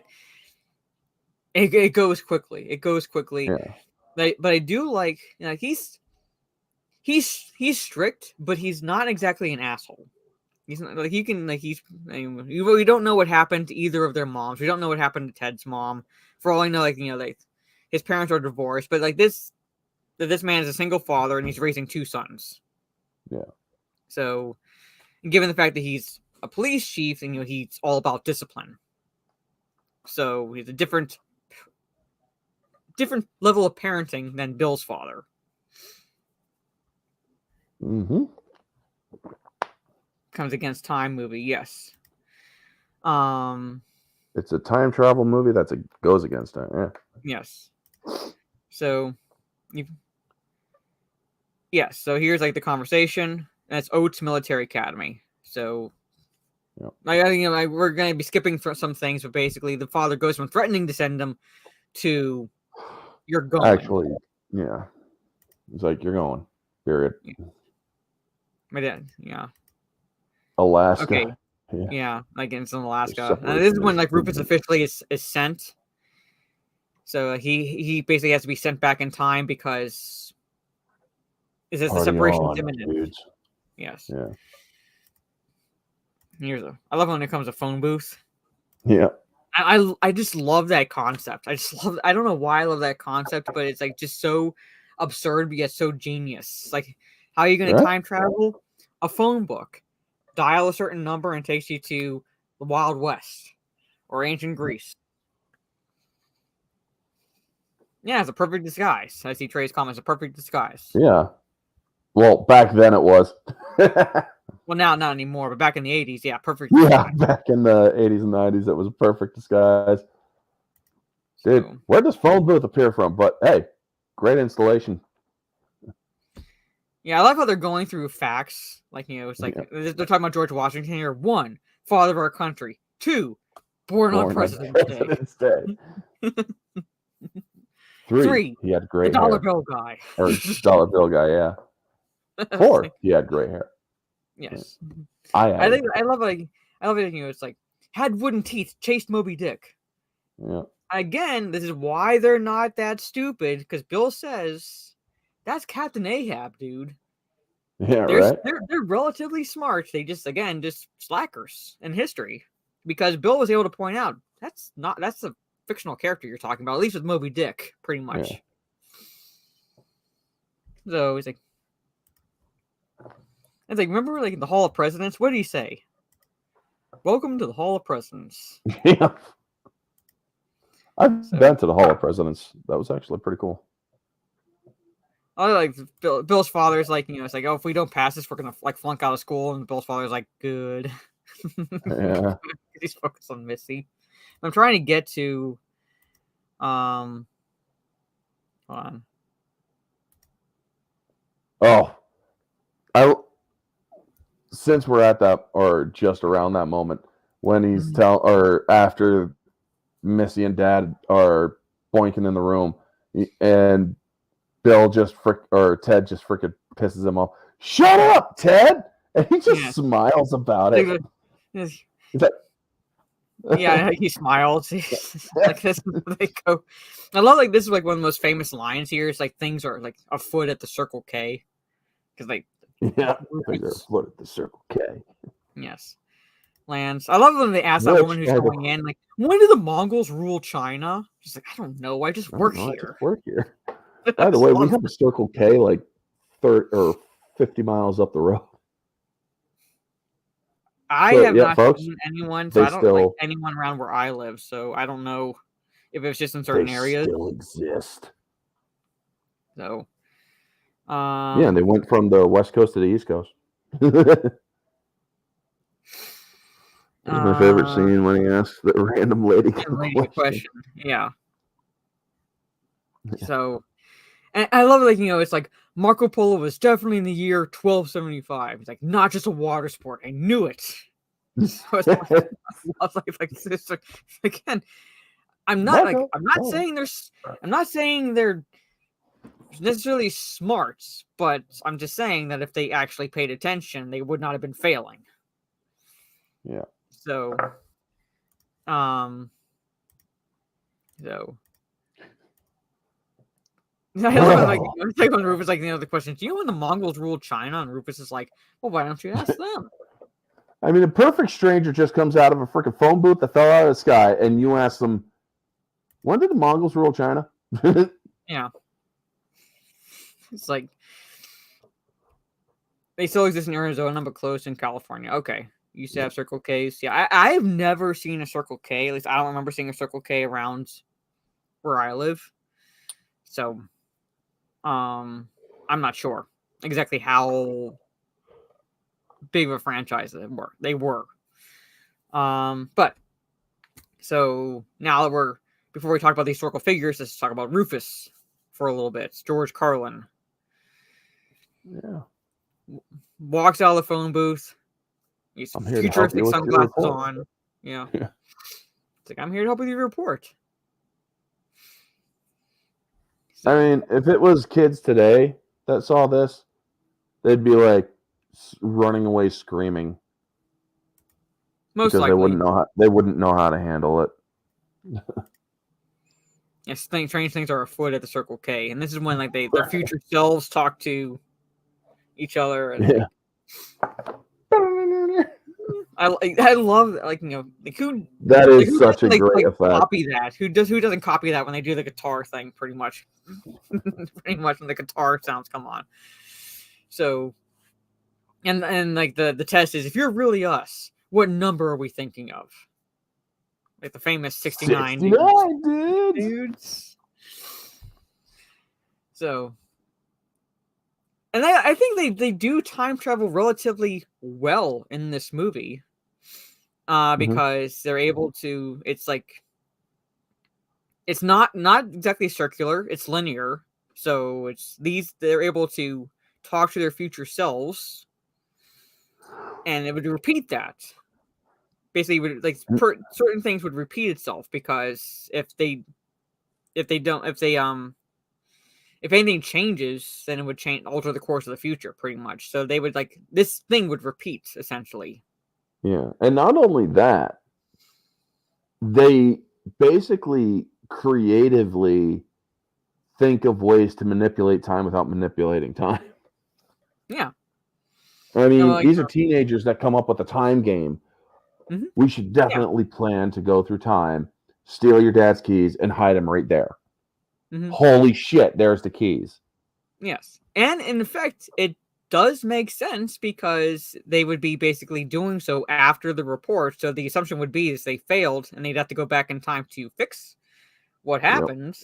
it goes quickly. It goes quickly.
Yeah.
But I do like, he's strict, but he's not exactly an asshole. He's not like we don't know what happened to either of their moms. We don't know what happened to Ted's mom. For all I know, his parents are divorced, but this man is a single father and he's raising two sons.
Yeah.
So, given the fact that he's a police chief and he's all about discipline. So he's a different level of parenting than Bill's father.
Mm-hmm.
Comes against time movie, yes.
It's a time travel movie goes against it. Yeah.
Yes. So, so here's like the conversation. And it's Oates Military Academy. So,
yep.
We're going to be skipping some things, but basically the father goes from threatening to send him to you're going.
Actually, yeah. It's like you're going. Period.
My dad, yeah.
Alaska.
Okay. Yeah, like it's in Alaska. This is when like Rufus officially is sent. So he basically has to be sent back in time because the separation is imminent. Dudes. Yes.
Yeah.
I love when it comes to phone booth.
Yeah.
I just love that concept. I don't know why I love that concept, but it's like just so absurd but yet so genius. Like, how are you going to time travel? A phone book. Dial a certain number and takes you to the Wild West or ancient Greece. Yeah, it's a perfect disguise. I see Trey's comments, a perfect disguise.
Yeah. Well, back then it was.
Well, now not anymore, but back in the 80s, yeah, perfect disguise.
Yeah, back in the 80s and 90s, it was a perfect disguise. Dude, where does phone booth appear from? But hey, great installation.
Yeah, I love how they're going through facts. Like, it's like they're talking about George Washington here. 1, father of our country. 2, born on President's Day.
3, he had gray hair.
Dollar bill guy.
Or dollar bill guy, yeah. 4, he had gray hair.
Yes.
I
love it. It's like had wooden teeth, chased Moby Dick.
Yeah.
Again, this is why they're not that stupid, because Bill says that's Captain Ahab, dude.
Yeah,
They're,
right.
they're relatively smart. They just slackers in history, because Bill was able to point out that's a fictional character you're talking about, at least with Moby Dick, pretty much.
Yeah.
So he's like, it's like, remember like the Hall of Presidents? What did he say? Welcome to the Hall of Presidents.
Yeah. I've been to the Hall of Presidents. That was actually pretty cool.
I like Bill's father's like, it's like, oh, if we don't pass this, we're gonna like flunk out of school. And Bill's father's like, good.
Yeah.
He's focused on Missy. I'm trying to get to, hold on.
Oh, since we're at that, or just around that moment when he's or after Missy and Dad are boinking in the room, and Bill Ted just freaking pisses him off. Shut up, Ted! And he just smiles about it.
Yeah, he smiles. Like this, they go. I love like this is like one of the most famous lines here. It's like things are like afoot at the Circle K, because like
things are afoot at the Circle K.
Yes, Lance. I love when they ask that woman who's going in, like, when do the Mongols rule China? She's like, I don't know. I just work here.
By the way, we have a Circle K like 30 or 50 miles up the road.
I have not seen anyone, so I don't like anyone around where I live, so I don't know if it's just in certain areas.
Still exist.
So,
yeah, and they went from the West Coast to the East Coast. That's my favorite scene when he asks the random lady
a question. Yeah. So, and I love like it's like Marco Polo was definitely in the year 1275. It's like not just a water sport. I knew it. So I was like, again, I'm not saying they're necessarily smart, but I'm just saying that if they actually paid attention, they would not have been failing.
Yeah.
So, I love like when Rufus like the question, do you know when the Mongols ruled China? And Rufus is like, well, why don't you ask them?
I mean, a perfect stranger just comes out of a freaking phone booth that fell out of the sky, and you ask them, when did the Mongols rule China?
Yeah. It's like, they still exist in Arizona, but close in California. Okay. You used to have Circle Ks. Yeah, I have never seen a Circle K. At least I don't remember seeing a Circle K around where I live. So, I'm not sure exactly how big of a franchise they were. But so now that before we talk about the historical figures, let's talk about Rufus for a little bit. George Carlin.
Yeah.
Walks out of the phone booth. He's futuristic sunglasses on. Yeah. It's like, I'm here to help with your report.
I mean, if it was kids today that saw this, they'd be like running away screaming.
Most likely.
They wouldn't know how to handle it.
Yes, strange things are afoot at the Circle K, and this is when like their future selves talk to each other. And, I love like who
that is such a great effect.
Copy that. Who doesn't copy that when they do the guitar thing? Pretty much when the guitar sounds come on. So, and like the test is, if you're really us, what number are we thinking of? Like the famous 69 dudes. So, and I think they do time travel relatively well in this movie, because they're able to. It's like it's not exactly circular; it's linear. So they're able to talk to their future selves, and it would repeat that. Basically, would like certain things would repeat itself, because if anything changes, then it would alter the course of the future, pretty much. So they would this thing would repeat essentially.
Yeah, and not only that, they basically creatively think of ways to manipulate time without manipulating time.
Yeah.
I mean,
like,
these are teenagers that come up with a time game.
Mhm.
We should definitely plan to go through time, steal your dad's keys, and hide them right there.
Mhm.
Holy shit, there's the keys.
Yes. And in effect, it does make sense because they would be basically doing so after the report. So the assumption would be is they failed and they'd have to go back in time to fix what happened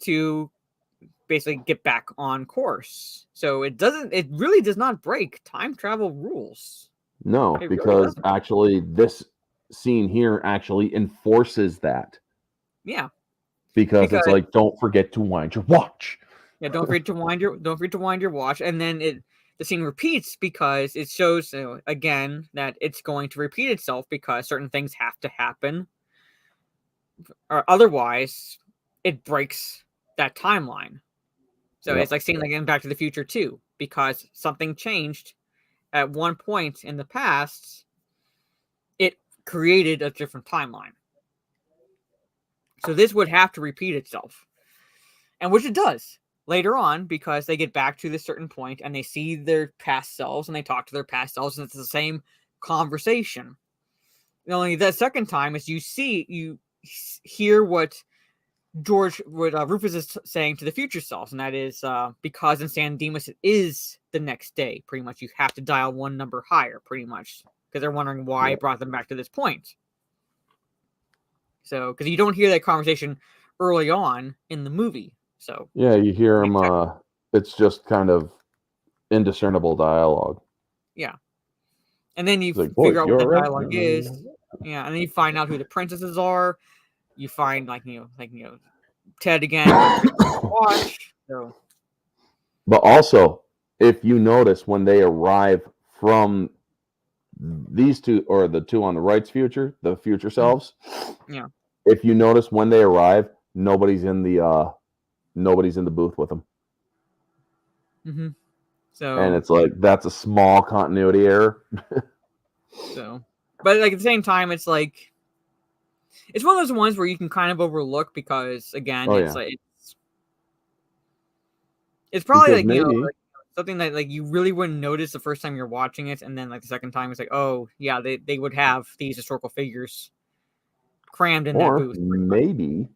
to basically get back on course. So it really does not break time travel rules.
No,
It really
because
doesn't.
actually this scene here actually enforces that.
Yeah.
Because it's like, don't forget to wind your watch.
Yeah, don't forget to wind your watch. And then the scene repeats because it shows again that it's going to repeat itself because certain things have to happen, or otherwise it breaks that timeline. So it's like seeing like in Back to the Future 2, because something changed at one point in the past, it created a different timeline. So this would have to repeat itself, and which it does later on, because they get back to this certain point and they see their past selves and they talk to their past selves, and it's the same conversation. And only the second time is you hear what Rufus is saying to the future selves, and that is because in San Dimas it is the next day. Pretty much, you have to dial one number higher, pretty much, because they're wondering why it brought them back to this point. So, because you don't hear that conversation early on in the movie. So
yeah, you hear him. It's just kind of indiscernible dialogue.
Yeah, and then you
like,
figure out what the dialogue is. Yeah, and then you find out who the princesses are. You find like Ted again. Watch. So.
But also, if you notice when they arrive from these two, or the two on the right's future, the future selves.
Yeah.
If you notice when they arrive, nobody's in the booth with them.
Mm-hmm. So.
And it's like that's a small continuity error.
So, but like at the same time, it's like it's one of those ones where you can kind of overlook because again, it's probably because like something that like you really wouldn't notice the first time you're watching it, and then like the second time it's like, oh yeah, they would have these historical figures crammed in that booth.
Maybe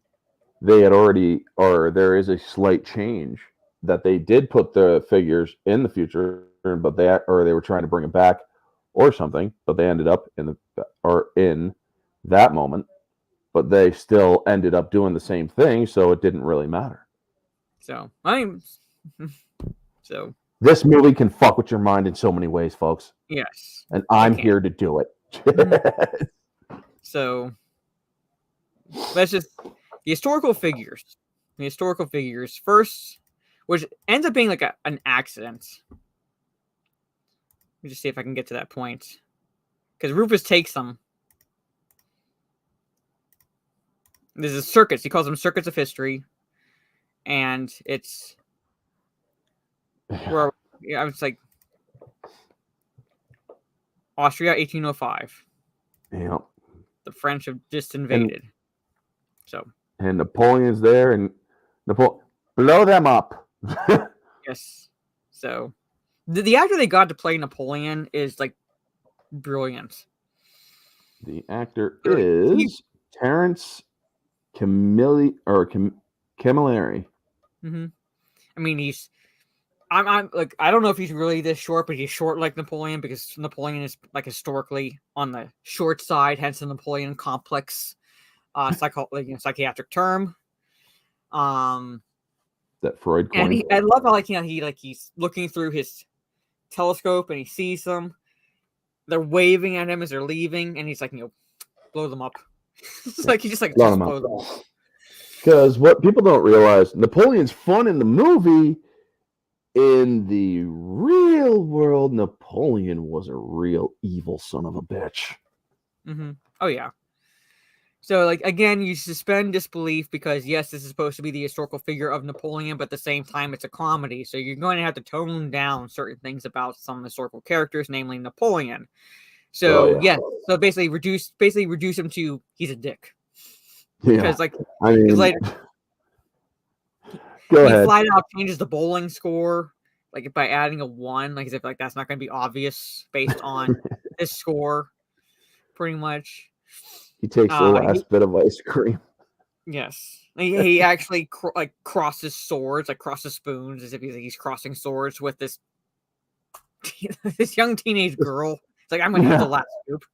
they had already, or there is a slight change that they did put the figures in the future, but they were trying to bring it back or something, but they ended up in that moment, but they still ended up doing the same thing, so it didn't really matter.
So
this movie can fuck with your mind in so many ways, folks.
Yes,
and I'm here to do it.
So that's just the historical figures. The historical figures first, which ends up being like an accident. Let me just see if I can get to that point. Because Rufus takes them. There's a circuits. He calls them circuits of history. And it's where I was like Austria, 1805.
Yeah.
The French have just invaded.
And Napoleon's there, and blow them up.
Yes. So the actor they got to play Napoleon is like brilliant.
The actor is Terrence Camilleri.
Mm-hmm. I mean, I'm like, I don't know if he's really this short, but he's short like Napoleon because Napoleon is like historically on the short side, hence the Napoleon complex, psychiatric term.
That Freud coined.
And I love how he's looking through his telescope and he sees them. They're waving at him as they're leaving, and he's like, blow them up. It's like he just like blow them up.
Because what people don't realize, Napoleon's fun in the movie. In the real world, Napoleon was a real evil son of a bitch.
Mm-hmm. Oh yeah. So, like, again, you suspend disbelief because, yes, this is supposed to be the historical figure of Napoleon, but at the same time, it's a comedy. So you're going to have to tone down certain things about some historical characters, namely Napoleon. So, yes. So basically reduce him to he's a dick.
Yeah.
Because like,
I mean,
like
go
he
ahead.
flat out changes the bowling score, like by adding a 1, like as if like that's not going to be obvious based on his score, pretty much.
He takes the last bit of ice cream.
Yes, he actually like crosses swords, like crosses spoons, as if he's crossing swords with this this young teenage girl. It's like, I'm going to eat the last scoop.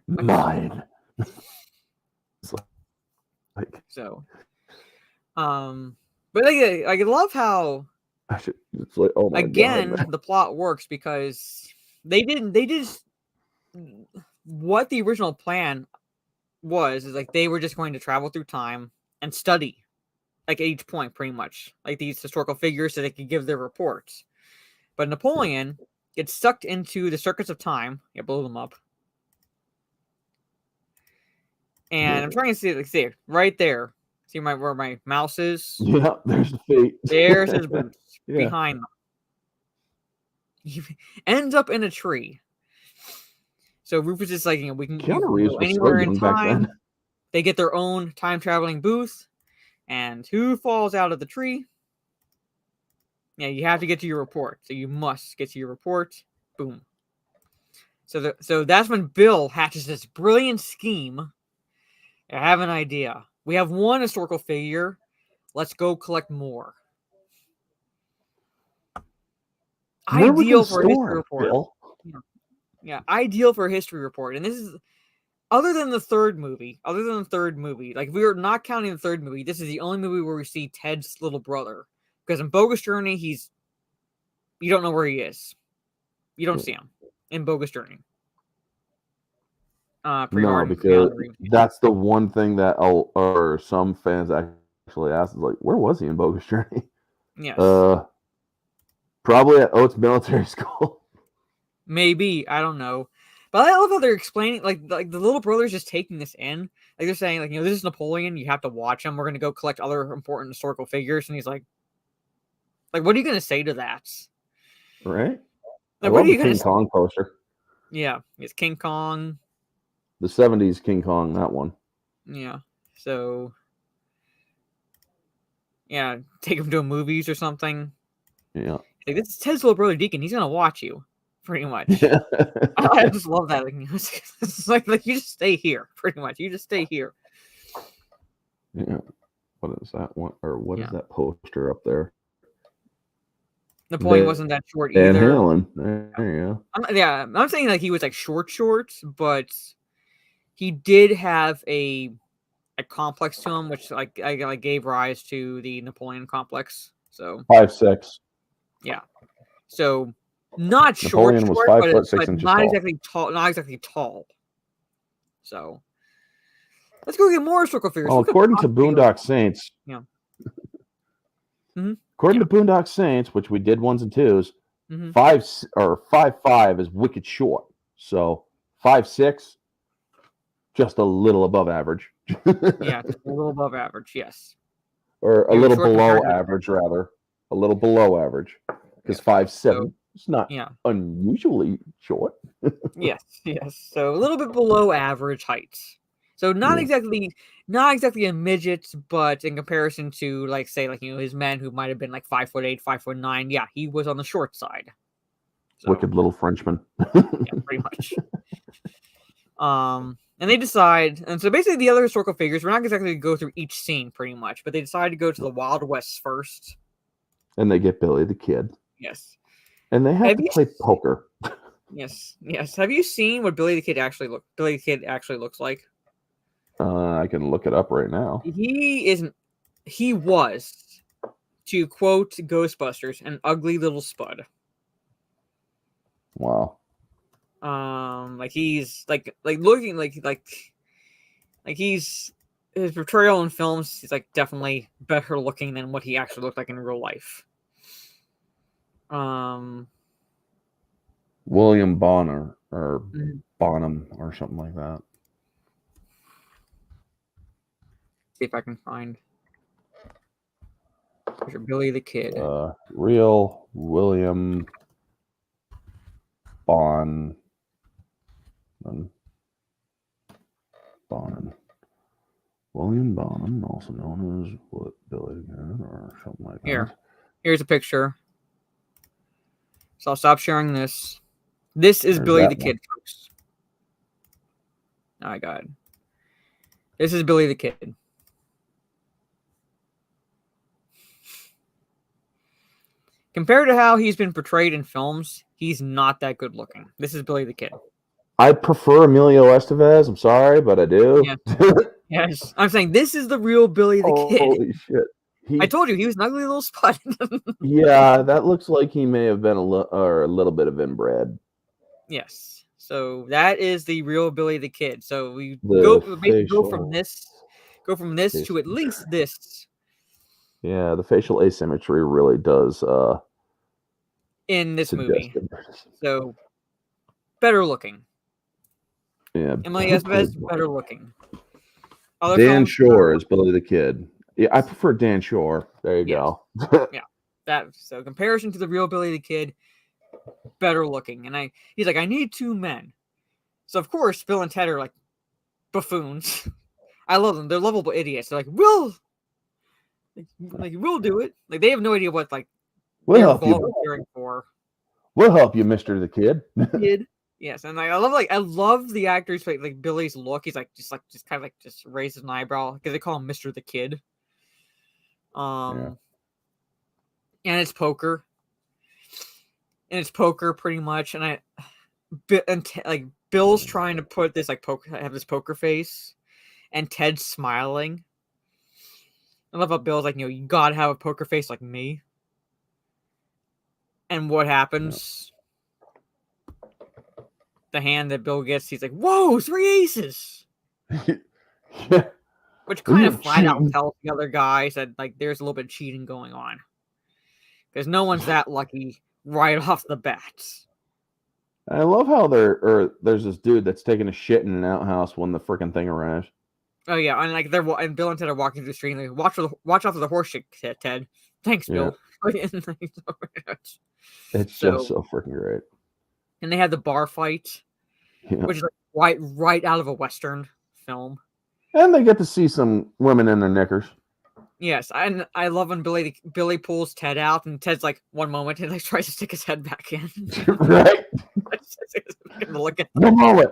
Mine. Like,
so, but like I love how
I should. It's like, oh my
again
God,
the plot works because they did what the original plan was is like they were just going to travel through time and study like at each point pretty much like these historical figures so they could give their reports. But Napoleon gets sucked into the circuits of time. Yeah, blow them up. And I'm trying to see, like, see right there. See where my mouse is?
Yeah, there's the feet.
There's his boots
Yeah.
behind them. He ends up in a tree. So Rufus is like, we can
Keanu Reeves
go
was
anywhere
so
in
young back
time.
then.
They get their own time traveling booth. And who falls out of the tree? Yeah, you have to get to your report. So you must get to your report. Boom. So that's when Bill hatches this brilliant scheme. I have an idea. We have one historical figure. Let's go collect more. Ideal for a history report.
Bill?
Yeah, ideal for a history report. And this is other than the third movie. Like if we were not counting the third movie, this is the only movie where we see Ted's little brother. Because in Bogus Journey, you don't know where he is. You don't see him in Bogus Journey.
No, because that's the one thing that or some fans actually ask is like, where was he in Bogus Journey?
Yes.
Probably at Oates Military School.
Maybe, I don't know. But I love how they're explaining, like the little brother's just taking this in. Like they're saying, like, this is Napoleon. You have to watch him. We're gonna go collect other important historical figures, and he's like, what are you gonna say to that?
Right.
Like,
what are you gonna say? King Kong poster.
Yeah, it's King Kong.
The 70s King Kong, that one.
Yeah. So, yeah, take him to movies or something.
Yeah.
Like, this is Ted's little brother Deacon. He's gonna watch you, pretty much. I just love that. It's like you just stay here, pretty much. You just stay here.
Yeah. What is that one? Or what is that poster up there?
Napoleon wasn't that short either.
Van Halen. There you go.
I'm saying like he was like short, but he did have a complex to him, which like I gave rise to the Napoleon complex. So
5'6".
Yeah. So not
Napoleon
short,
was 5 foot 6 inches
not
tall.
exactly tall. Not exactly tall. So let's go get more historical figures.
Well, according to Boondock Saints.
Yeah.
According to Boondock Saints, which we did 1s and 2s, 5'5" is wicked short. So 5'6", just a little above average.
Yeah, just a little above average, yes.
Or a little below average, rather. A little below average. Because 5'7" is not unusually short.
Yes. So a little bit below average height. So not exactly a midget, but in comparison to like his men who might have been like 5'8", 5'9", yeah, he was on the short side. So,
wicked little Frenchman.
Yeah, pretty much. And they decide, and so basically the other historical figures, we're not exactly going to go through each scene pretty much, but they decide to go to the Wild West first.
And they get Billy the Kid.
Yes.
And they have to play poker.
Yes. Have you seen what Billy the Kid actually looks like?
I can look it up right now.
He was, to quote Ghostbusters, an ugly little spud.
Wow.
Like he's like looking like he's his portrayal in films. He's like definitely better looking than what he actually looked like in real life.
William Bonner or Bonham or something like that.
See if I can find Billy the Kid.
Real William Bonham. William Bonham, also known as what, Billy the Kid or something like that.
Here's a picture. So I'll stop sharing this. This is
There's
Billy
that
the Kid, folks. Oh my god. This is Billy the Kid. Compared to how he's been portrayed in films, he's not that good looking. This is Billy the Kid.
I prefer Emilio Estevez. I'm sorry, but I do.
Yeah. Yes. I'm saying this is the real Billy the Kid.
Holy shit.
I told you he was an ugly little spot.
Yeah, that looks like he may have been a little bit of inbred.
Yes. So that is the real Billy the Kid. So we
The
go from this to at least this.
Yeah, the facial asymmetry really does
In this movie.
suggest it.
So better looking.
Yeah.
Emily Estevez, better looking. Other
Dan
films,
Shore is Billy the Kid. Yeah, I prefer Dan Shore. There you go.
So comparison to the real Billy the Kid, better looking. And he's like, I need two men. So of course, Bill and Ted are like buffoons. I love them. They're lovable idiots. They're like, we'll do it. Like they have no idea what like
We'll
they're
help you.
volunteering for.
We'll help you, Mr. the Kid.
Kid. Yes, and I love the actor's like Billy's look. He's like just kind of like just raises an eyebrow because they call him Mr. the Kid. And it's poker. And it's poker pretty much. And Bill's trying to put this like have this poker face, and Ted's smiling. I love how Bill's like, you gotta have a poker face like me. And what happens? The hand that Bill gets, he's like, whoa, 3 aces.
Yeah.
Which kind of flat out tells the other guys that like there's a little bit of cheating going on. Because no one's that lucky right off the bat.
I love how there's this dude that's taking a shit in an outhouse when the freaking thing arrives.
Oh yeah, and like and Bill and Ted are walking through the street. And like, watch out for the horse shit, Ted. Thanks, Bill.
It's just so freaking great.
And they had the bar fight, which is like right out of a Western film.
And they get to see some women in their knickers.
Yes, and I love when Billy pulls Ted out, and Ted's like one moment, and like tries to stick his head back in.
Right?
Look at
one moment.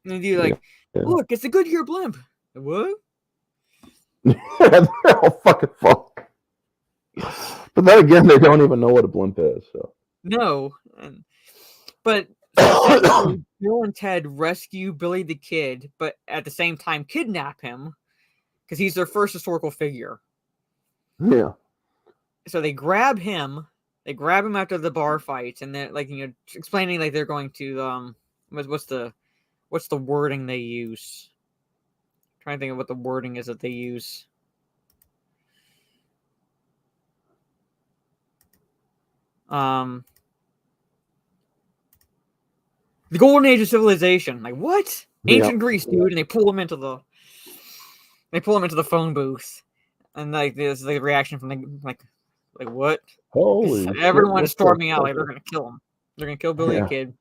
And you like, look, it's a Goodyear blimp. What?
They're all fucking fuck. But then again, they don't even know what a blimp is. So
no, but Bill and Ted rescue Billy the Kid, but at the same time kidnap him because he's their first historical figure.
Yeah.
So they grab him. They grab him after the bar fight, and they're like, explaining like they're going to what's the wording they use? I'm trying to think of what the wording is that they use. The golden age of civilization. Like what? Ancient Greece, dude. And they pull him into the phone booth, and like there's the reaction from like what?
Holy!
Everyone's storming out like they're gonna kill him. They're gonna kill Billy the Kid.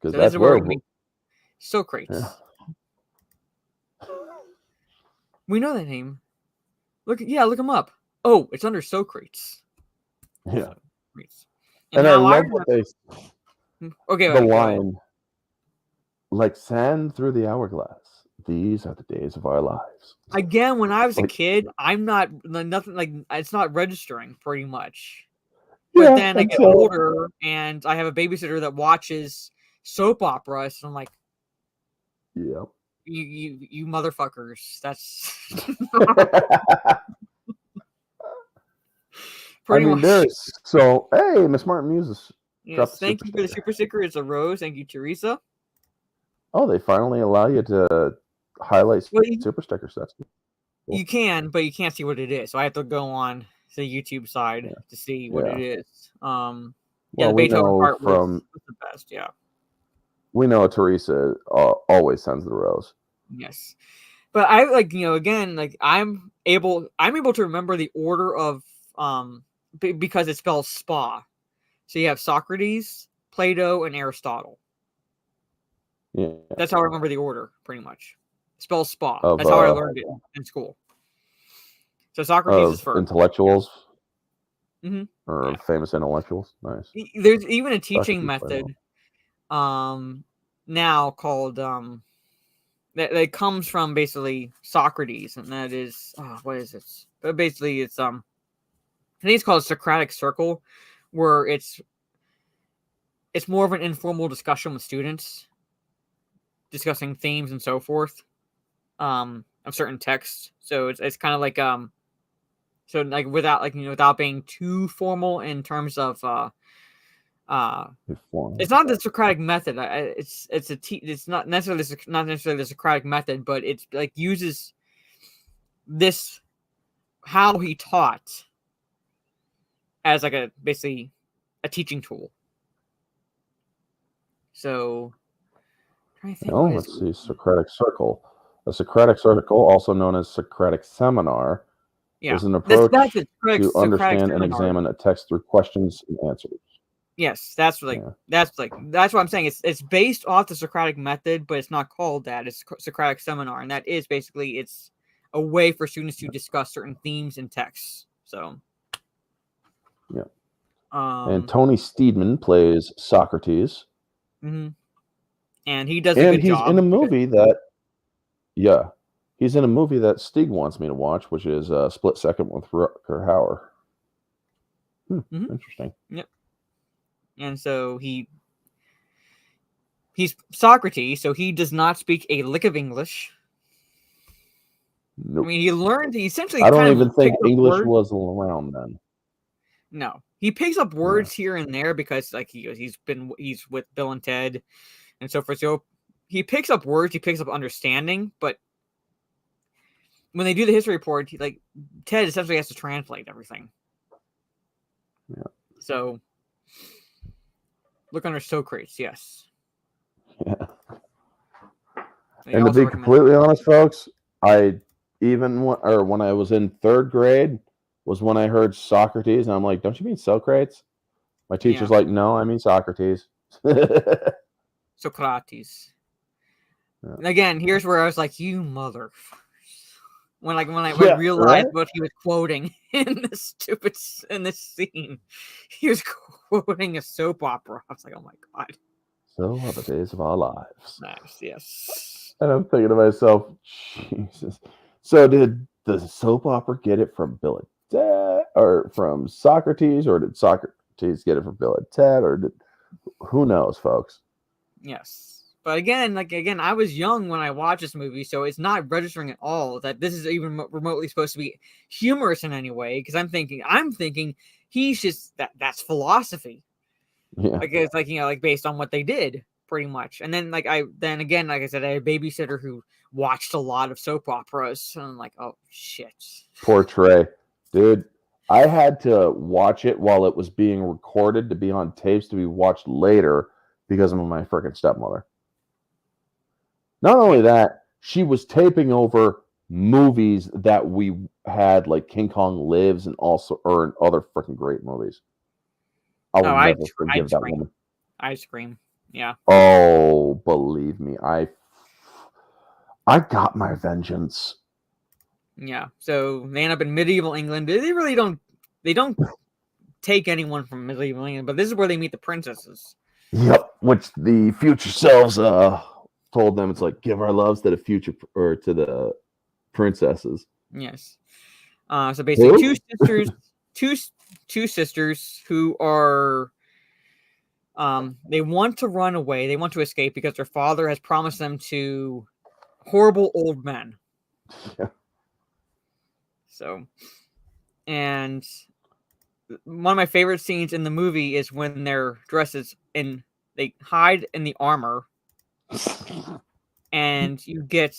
Because that's where
Socrates. Yeah. We know that name. Look him up. Oh, it's under Socrates.
Yeah.
And
I love what they.
Okay.
The line, like sand through the hourglass. These are the days of our lives.
Again, when I was a kid, I'm not nothing like it's not registering pretty much. But then I get older and I have a babysitter that watches soap operas, and I'm like,
yeah,
you motherfuckers. That's pretty much.
So hey, Miss Martin Muses.
Yes, thank you for the super sticker. It's a rose. Thank you, Teresa.
Oh, they finally allow you to highlight super sticker sets. Cool.
You can, but you can't see what it is. So I have to go on the YouTube side to see what it is. The Beethoven part was the best. Yeah.
We know Teresa always sends the rose.
Yes, but I again, like I'm able to remember the order of because it spells spa. So you have Socrates, Plato, and Aristotle.
Yeah.
That's how I remember the order, pretty much. Spell spa.
Of,
That's how I learned it in school. So Socrates is
Of
first.
intellectuals.
Mhm.
Or
Yeah.
famous intellectuals. Nice.
There's even a teaching
Socrates
method now called that comes from basically Socrates, and that is what is it? But basically it's I think it's called Socratic Circle, where it's more of an informal discussion with students, discussing themes and so forth of certain texts. So it's kind of like so like without being too formal in terms of it's not the Socratic method. It's not necessarily the Socratic method, but it's like uses this how he taught as like basically a teaching tool. So I'm trying to think.
Oh, let's see. Socratic Circle. A Socratic Circle, also known as Socratic Seminar, is an approach to understand and examine a text through questions and answers.
Yes, that's what I'm saying. It's based off the Socratic method, but it's not called that. It's Socratic Seminar, and that is basically it's a way for students to discuss certain themes in texts. So,
yeah. And Tony Steedman plays Socrates.
Mm-hmm. And he does a good job.
And he's in a movie that, he's in a movie that Stig wants me to watch, which is Split Second with Rutger Hauer. Interesting.
Yep. And so he's Socrates, so he does not speak a lick of English.
Nope.
I mean, he learned. He essentially.
I don't even think English was around then.
No, he picks up words here and there because, like, he's with Bill and Ted, and so forth. So he picks up words. He picks up understanding, but when they do the history report, Ted essentially has to translate everything.
Yeah.
So look under Socrates, yes.
Yeah. And to be completely honest, folks, when I was in third grade was when I heard Socrates, and I'm like, don't you mean Socrates? My teacher's like, no, I mean Socrates.
Socrates. Yeah. And again, here's where I was like, you mother. When I realized what he was quoting in this scene, he was quoting a soap opera. I was like, oh my god.
So are the days of our lives.
Nice, yes.
And I'm thinking to myself, Jesus. So did the soap opera get it from Bill and Ted, or from Socrates, or did Socrates get it from Bill and Ted, or who knows, folks?
Yes. But again, I was young when I watched this movie, so it's not registering at all that this is even remotely supposed to be humorous in any way. Because I'm thinking he's just that's philosophy.
Yeah.
It's based on what they did, pretty much. And then like I said, I had a babysitter who watched a lot of soap operas, and I'm like, oh shit.
Poor Trey, dude. I had to watch it while it was being recorded to be on tapes to be watched later because of my freaking stepmother. Not only that, she was taping over movies that we had, like King Kong Lives and other freaking great movies. I will never forgive that woman.
I scream. Yeah.
Oh, believe me, I got my vengeance.
Yeah. So they end up in medieval England. They really don't take anyone from medieval England, but this is where they meet the princesses.
Yep, which the future selves told them, it's like, give our loves to the future, or to the princesses.
Yes. So basically, two sisters who are they want to run away. They want to escape because their father has promised them to horrible old men.
Yeah.
So, and one of my favorite scenes in the movie is when they're dresses and they hide in the armor, and you get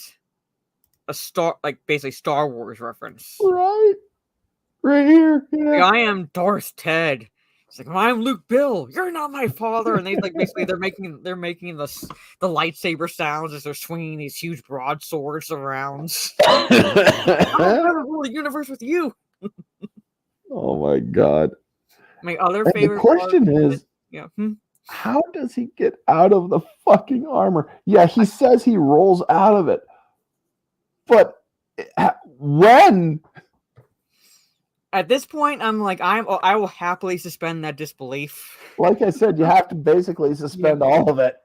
a basically Star Wars reference.
Right here. Yeah.
I am Darth Ted. It's like, well, I'm Luke Bill. You're not my father. And they basically they're making the lightsaber sounds as they're swinging these huge broadswords around. I don't have to rule the universe with you.
Oh my god.
My other favorite.
The question is, How does he get out of the fucking armor? Yeah, he says he rolls out of it. But when?
At this point, I'm like, I will happily suspend that disbelief.
Like I said, you have to basically suspend all of it.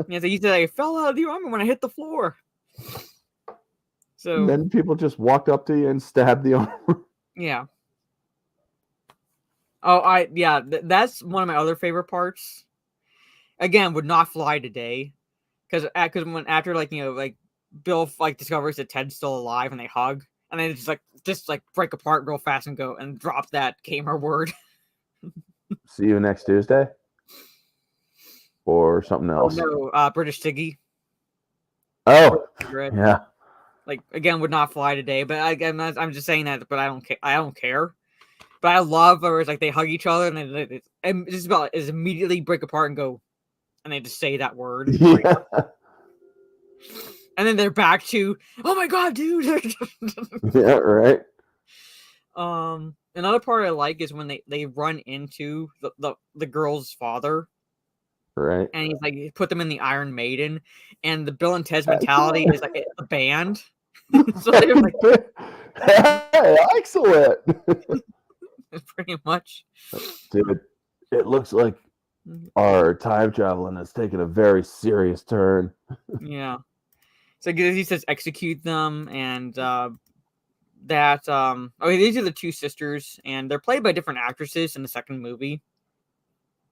Yeah, so you said I fell out of the armor when I hit the floor. So
And then people just walked up to you and stabbed the armor.
yeah. Oh, that's one of my other favorite parts. Again, would not fly today, because when after like Bill like discovers that Ted's still alive and they hug, and then just break apart real fast and go and drop that Kmart word.
See you next Tuesday, or something else.
Oh no, British Tiggy.
Oh, yeah.
Like again, would not fly today. But I'm just saying that. But I don't care. But I love where it's like they hug each other and just about is immediately break apart and go, and they just say that word.
Yeah.
And then they're back to, oh my god, dude.
Yeah, right.
Another part I like is when they run into the girl's father.
Right.
And he's like, put them in the Iron Maiden, and the Bill and Ted's mentality is like a band. So they're like,
hey, excellent.
pretty much.
Dude, it looks like our time traveling has taken a very serious turn.
Yeah. So he says execute them, and okay, these are the two sisters, and they're played by different actresses in the second movie.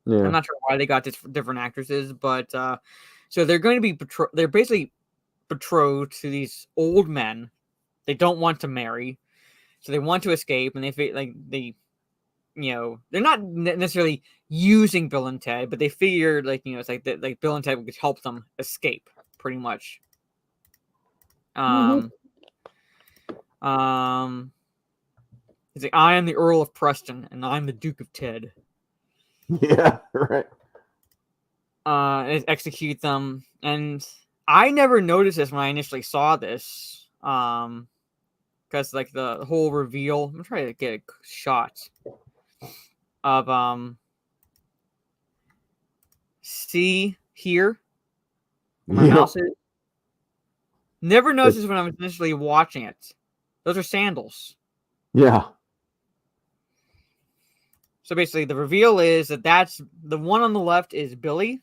Yeah.
I'm not sure why they got different actresses, but so they're going to be they're basically betrothed to these old men. They don't want to marry, so they want to escape, and they're not necessarily using Bill and Ted, but they figured it's like that like Bill and Ted would help them escape, pretty much. He's like, I am the Earl of Preston, and I'm the Duke of Ted.
Yeah, right.
And execute them, and I never noticed this when I initially saw this, because like the whole reveal. I'm trying to get a shot of see here where my mouse is. Never noticed when I was initially watching it. Those are sandals.
Yeah.
So basically, the reveal is that's the one on the left is Billy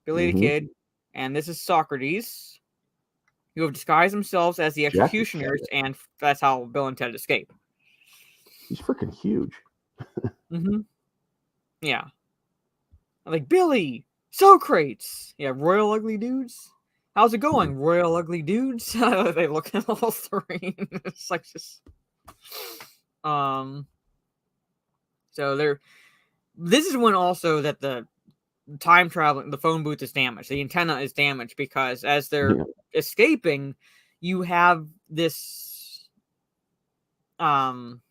the kid, and this is Socrates, who have disguised themselves as the executioners, and that's how Bill and Ted escape.
He's freaking huge.
Yeah. I'm like, Billy, Socrates. Yeah, Royal Ugly Dudes. How's it going, Royal Ugly Dudes? They look at all three. It's like just so this is when also that the time traveling, the phone booth is damaged. The antenna is damaged because as they're escaping, you have this like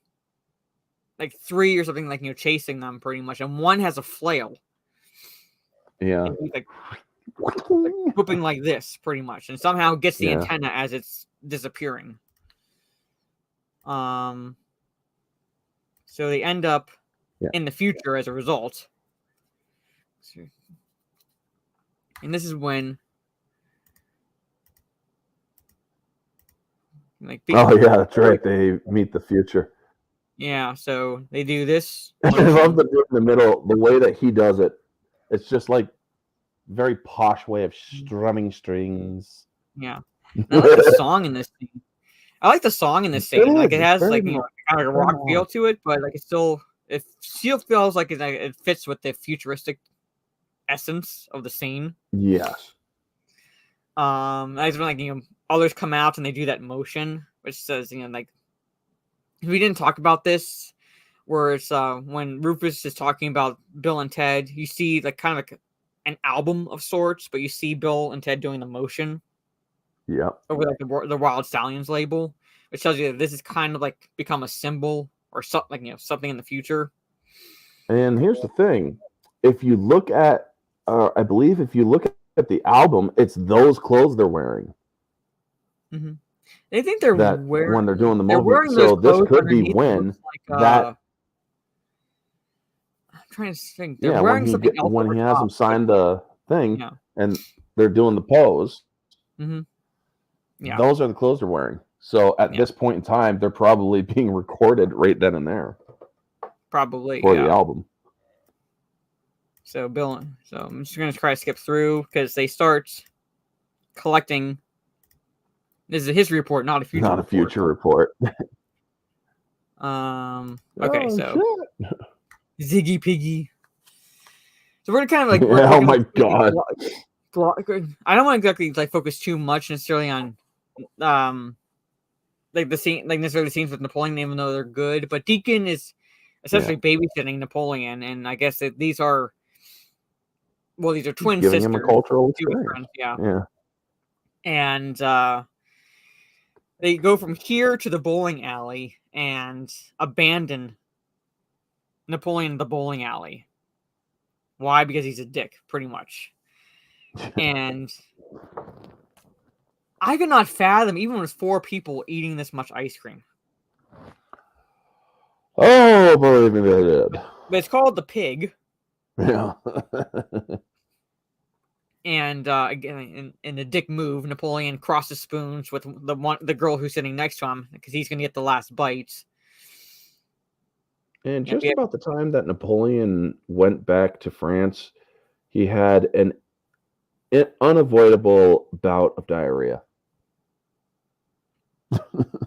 three or something chasing them pretty much, and one has a flail.
Yeah.
And he's like whooping like this pretty much, and somehow gets the antenna as it's disappearing. So they end up in the future as a result. And this is when
that's right. They meet the future.
Yeah, so they do this.
I love the dude in the middle, the way that he does it. It's just like very posh way of strumming strings.
Yeah. I like the song in this scene. Like it has like kind of a rock feel to it, but like it still feels like it fits with the futuristic essence of the scene.
Yes.
I just when others come out and they do that motion, which says we didn't talk about this, where it's when Rufus is talking about Bill and Ted, you see like kind of like an album of sorts, but you see Bill and Ted doing the motion.
Yeah.
Over like the Wild Stallions label, which tells you that this is kind of like become a symbol or something, something in the future.
And here's the thing: if you look at, I believe if you look at the album, it's those clothes they're wearing.
Mm-hmm. They think they're wearing
when they're doing the movie. So this could be when
I'm trying to think. They're
Yeah,
wearing something else
when
over
he has
top.
them sign the thing,
Yeah.
and they're doing the pose.
Mm-hmm. Yeah.
Those are the clothes they're wearing. So at this point in time, they're probably being recorded right then and there.
Probably
for the album.
So I'm just gonna try to skip through because they start collecting. This is a history report, not a future.
Not a future report.
Okay, so
shit.
Ziggy Piggy. So we're gonna kind of like.
Oh my god.
I don't want to exactly like focus too much necessarily on like the scene, like necessarily the scenes with Napoleon, even though they're good. But Deacon is essentially babysitting Napoleon, and I guess that these are twin
giving
sisters.
him a cultural experience.
Yeah. And they go from here to the bowling alley and abandon Napoleon in the bowling alley. Why? Because he's a dick, pretty much. And I could not fathom, even with 4 people, eating this much ice cream.
Oh, believe me, they did.
But it's called the Pig.
Yeah.
And again, in the dick move, Napoleon crosses spoons with the girl who's sitting next to him because he's going to get the last bite.
And just about the time that Napoleon went back to France, he had an unavoidable bout of diarrhea.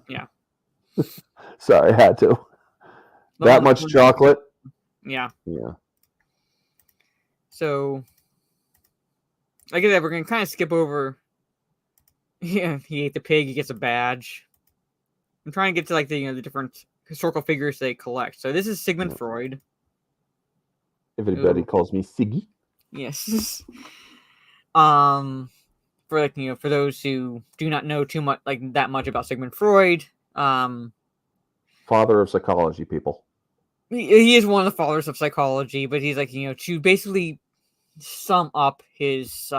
Yeah.
Sorry, I had to. That much chocolate.
Yeah.
Yeah.
So, like I said, we're going to kind of skip over. Yeah, he ate the pig. He gets a badge. I'm trying to get to like the different historical figures they collect. So this is Sigmund Freud.
If anybody calls me Siggy.
Yes. For like for those who do not know too much that much about Sigmund Freud,
father of psychology, people.
He is one of the fathers of psychology, but he's like to basically sum up his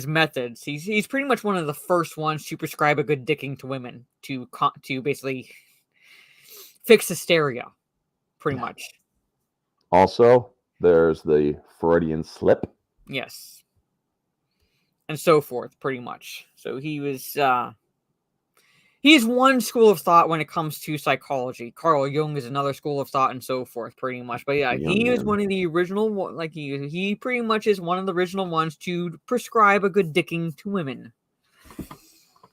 methods. He's pretty much one of the first ones to prescribe a good dicking to women to basically fix hysteria, pretty much.
Also, there's the Freudian slip.
Yes. And so forth, pretty much. So he was he's one school of thought when it comes to psychology. Carl Jung is another school of thought and so forth, pretty much. But yeah, he is one of the original, he pretty much is one of the original ones to prescribe a good dicking to women.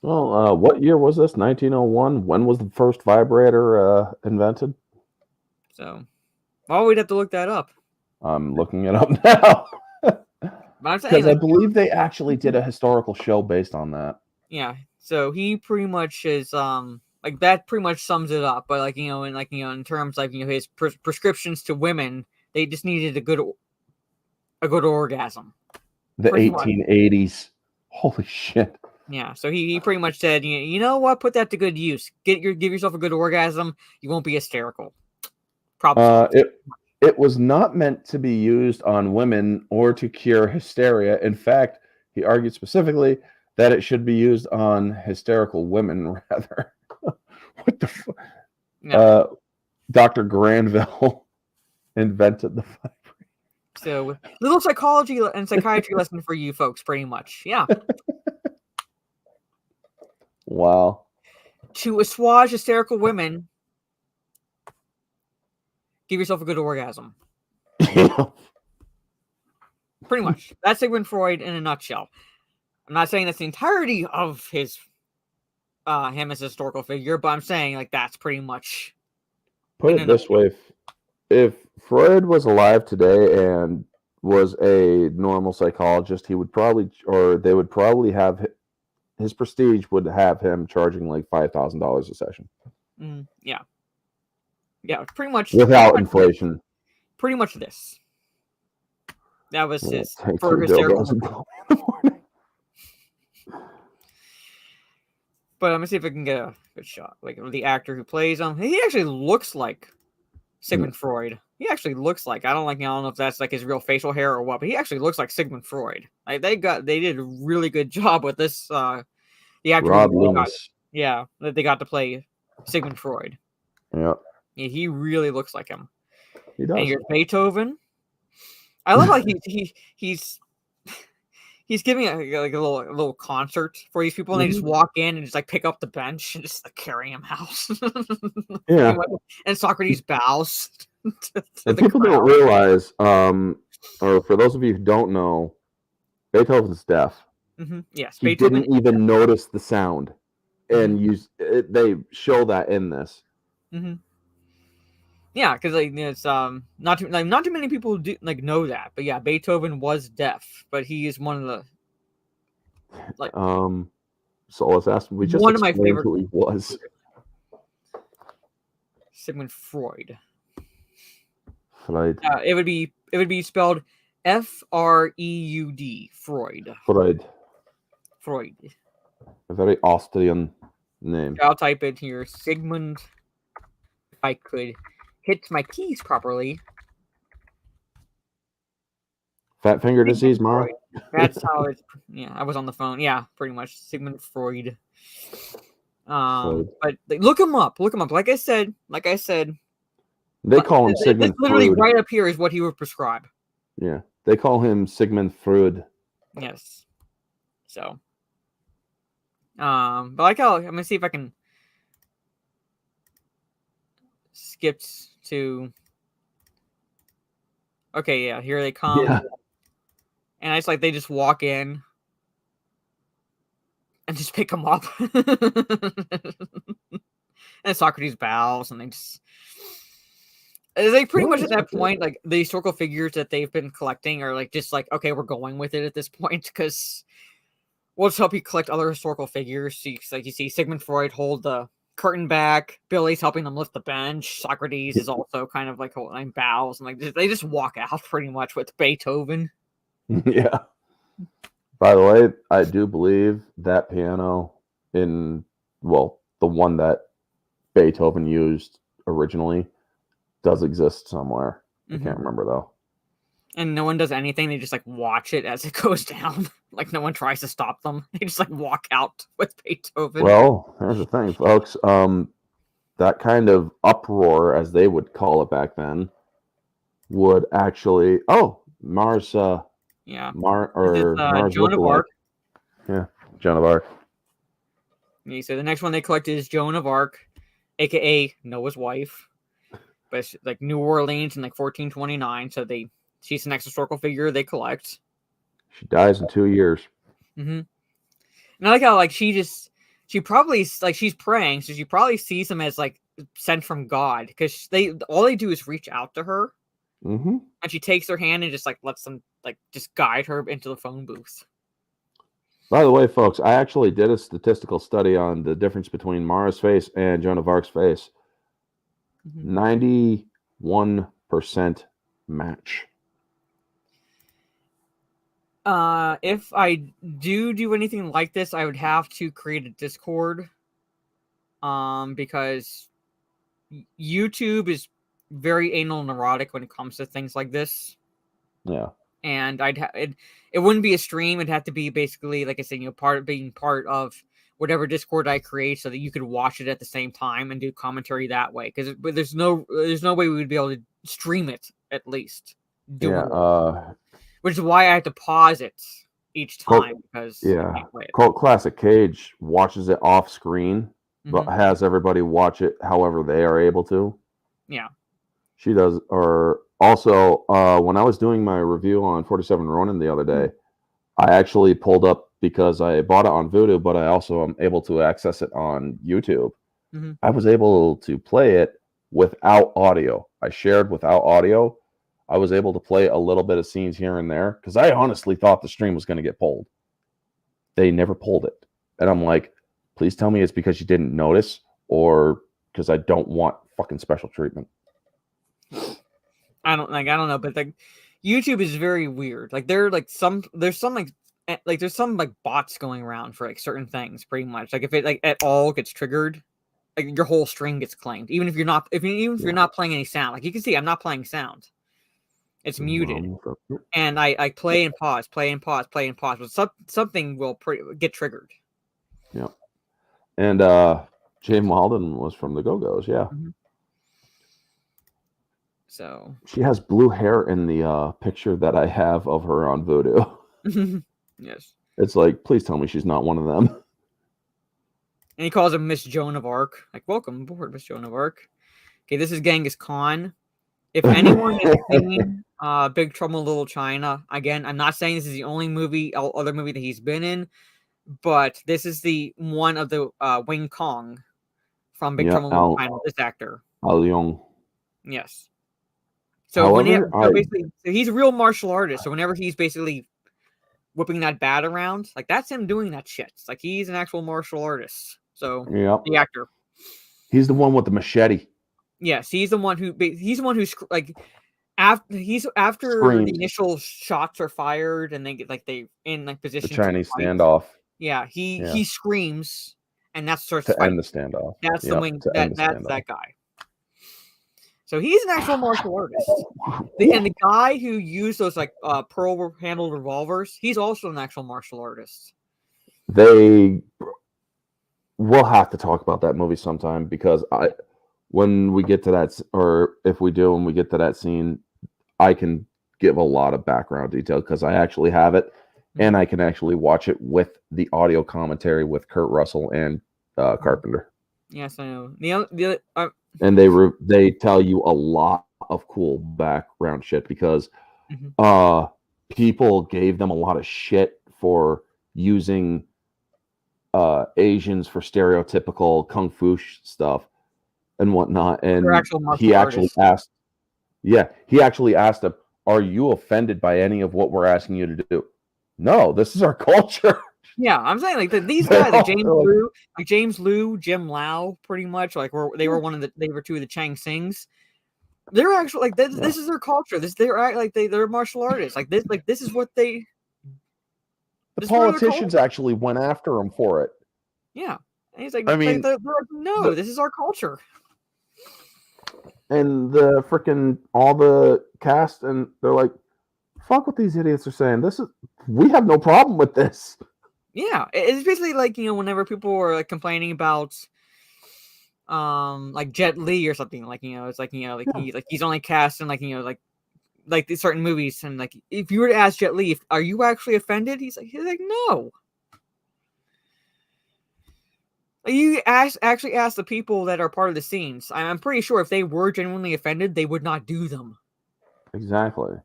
Well, what year was this? 1901? When was the first vibrator invented?
So, we'd have to look that up. I'm
looking it up now.
Because
I believe they actually did a historical show based on that.
Yeah. So he pretty much is that pretty much sums it up. But in terms of his prescriptions to women, they just needed a good orgasm.
The 1880s. Holy shit.
Yeah. So he pretty much said, you know what, put that to good use. Give yourself a good orgasm. You won't be hysterical. Probably.
It was not meant to be used on women or to cure hysteria. In fact, he argued specifically that it should be used on hysterical women rather. What the fuck? No. Dr. Granville invented the vibrator.
So, little psychology and psychiatry lesson for you folks, pretty much. Yeah.
Wow.
To assuage hysterical women, give yourself a good orgasm. Pretty much. That's Sigmund Freud in a nutshell. I'm not saying that's the entirety of his him as a historical figure, but I'm saying that's pretty much.
Put it this way: if Freud was alive today and was a normal psychologist, he would probably, or they would probably have his prestige would have him charging like $5,000 a session.
Yeah. Yeah, pretty much
without inflation.
Pretty much this. That was his for hysterical. But I'm gonna see if I can get a good shot. Like the actor who plays him, he actually looks like Sigmund Freud. He actually looks like, I don't know if that's like his real facial hair or what, but he actually looks like Sigmund Freud. Like they did a really good job with this. The actor
Rob Loomis.
That they got to play Sigmund Freud.
Yeah.
Yeah, he really looks like him.
He
And
does.
here's Beethoven. I love like he's giving a little concert for these people, and they just walk in and just like pick up the bench and just like carry him out.
Yeah.
And Socrates bows. to
And
the
people don't
crowd.
realize, or for those of you who don't know, Beethoven's deaf.
Yes,
He
Beethoven.
didn't even notice the sound, and they show that in this.
Yeah, because like it's not too many people do like know that, but yeah, Beethoven was deaf, but he is one of the
So let's ask. We just
one of my
explained
favorite
who he was.
Sigmund Freud.
Freud.
It would be spelled Freud. Freud.
Freud. A very Austrian name.
I'll type it here. Sigmund. If I could hit my keys properly.
Fat finger disease, Mara?
That's how it's. Yeah, I was on the phone. Yeah, pretty much. Sigmund Freud. But look him up. Look him up. Like I said.
They call him Sigmund
Freud. Literally
Freud.
right up here is what he would prescribe.
Yeah, they call him Sigmund Freud.
Yes. So. But like I'm gonna see if I can skip to. Okay, yeah, here they come.
Yeah.
And it's like they just walk in and just pick them up. And Socrates bows, and they pretty much at that point, like the historical figures that they've been collecting are like just like, okay, we're going with it at this point because we'll just help you collect other historical figures. So you see Sigmund Freud hold the curtain back. Billy's helping them lift the bench. Socrates is also kind of like holding bows, and like they just walk out pretty much with Beethoven.
Yeah. By the way, I do believe that piano the one that Beethoven used originally does exist somewhere. I can't remember though.
And no one does anything. They just like watch it as it goes down. Like no one tries to stop them. They just like walk out with Beethoven.
Well, here's the thing, folks. That kind of uproar, as they would call it back then, would actually Mars.
Yeah.
Mars
Joan of Arc.
Yeah, Joan of Arc.
Yeah, so the next one they collect is Joan of Arc, aka Noah's wife. But it's like New Orleans in like 1429. So she's the next historical figure they collect.
She dies in 2 years.
And I like how like she probably like she's praying, so she probably sees them as like sent from God because all they do is reach out to her. And she takes their hand and just like lets them like just guide her into the phone booth.
By the way, folks, I actually did a statistical study on the difference between Mara's face and Joan of Arc's face. 91% match.
If I do anything like this, I would have to create a Discord. Because YouTube is very anal neurotic when it comes to things like this.
Yeah.
And it wouldn't be a stream. It'd have to be basically, like I said, being part of whatever Discord I create so that you could watch it at the same time and do commentary that way. Because there's no way we would be able to stream it at least. Which is why I have to pause it each time because
Cult Classic Cage watches it off screen, but has everybody watch it however they are able to.
Yeah.
She does. Or also, when I was doing my review on 47 Ronin the other day, I actually pulled up because I bought it on Vudu, but I also am able to access it on YouTube. I was able to play it without audio. I shared without audio. I was able to play a little bit of scenes here and there because I honestly thought the stream was going to get pulled. They never pulled it. And I'm like, please tell me it's because you didn't notice or because I don't want fucking special treatment.
I don't know, but like YouTube is very weird. Like there's some bots going around for like certain things pretty much. Like if it like at all gets triggered, like your whole stream gets claimed. Even if you're not playing any sound. Like you can see I'm not playing sound. It's muted. And I play and pause, but something will get triggered.
Yeah. And Jane Walden was from the Go-Go's, yeah.
So
She has blue hair in the picture that I have of her on Voodoo.
yes.
It's like, please tell me she's not one of them.
And he calls him Miss Joan of Arc. Like, welcome aboard, Miss Joan of Arc. Okay, this is Genghis Khan. If anyone has seen Big Trouble in Little China, again, I'm not saying this is the only other movie that he's been in, but this is the one of the Wing Kong from Big
Yeah,
Trouble in Little China. This actor,
Al Young.
yes. So
However,
so he's a real martial artist. So whenever he's basically whipping that bat around, like that's him doing that shit. It's like he's an actual martial artist. So
Yep.
the actor.
He's the one with the machete.
Yes, he's the one who's like after
Screams.
the initial shots are fired and they get they in
The
position
Chinese
to fight.
standoff.
Yeah, he screams and that starts
To
fight.
end the standoff.
That's
Yep,
the wing.
to end the
That's
standoff.
that guy. So he's an actual martial artist. And the guy who used those pearl handled revolvers, he's also an actual martial artist.
We'll have to talk about that movie sometime because when we get to that, or if we do, when we get to that scene, I can give a lot of background detail because I actually have it, and I can actually watch it with the audio commentary with Kurt Russell and Carpenter.
Yes, I know.
And they tell you a lot of cool background shit because people gave them a lot of shit for using Asians for stereotypical kung fu stuff and whatnot. And he actually asked them, "Are you offended by any of what we're asking you to do?" No, this is our culture.
Yeah, I'm saying these guys, James Liu, Jim Lau, pretty much they were two of the Chang Sings. They're actually this is their culture. They're martial artists. This is what they.
The politicians actually went after him for it.
Yeah, and he's like, no, this is our culture.
And all the cast, and they're like, fuck what these idiots are saying. We have no problem with this.
Yeah, it's basically whenever people were complaining about Jet Li or something, he's only cast in these certain movies, and if you were to ask Jet Li, are you actually offended? He's like no. You actually ask the people that are part of the scenes. I'm pretty sure if they were genuinely offended, they would not do them.
Exactly.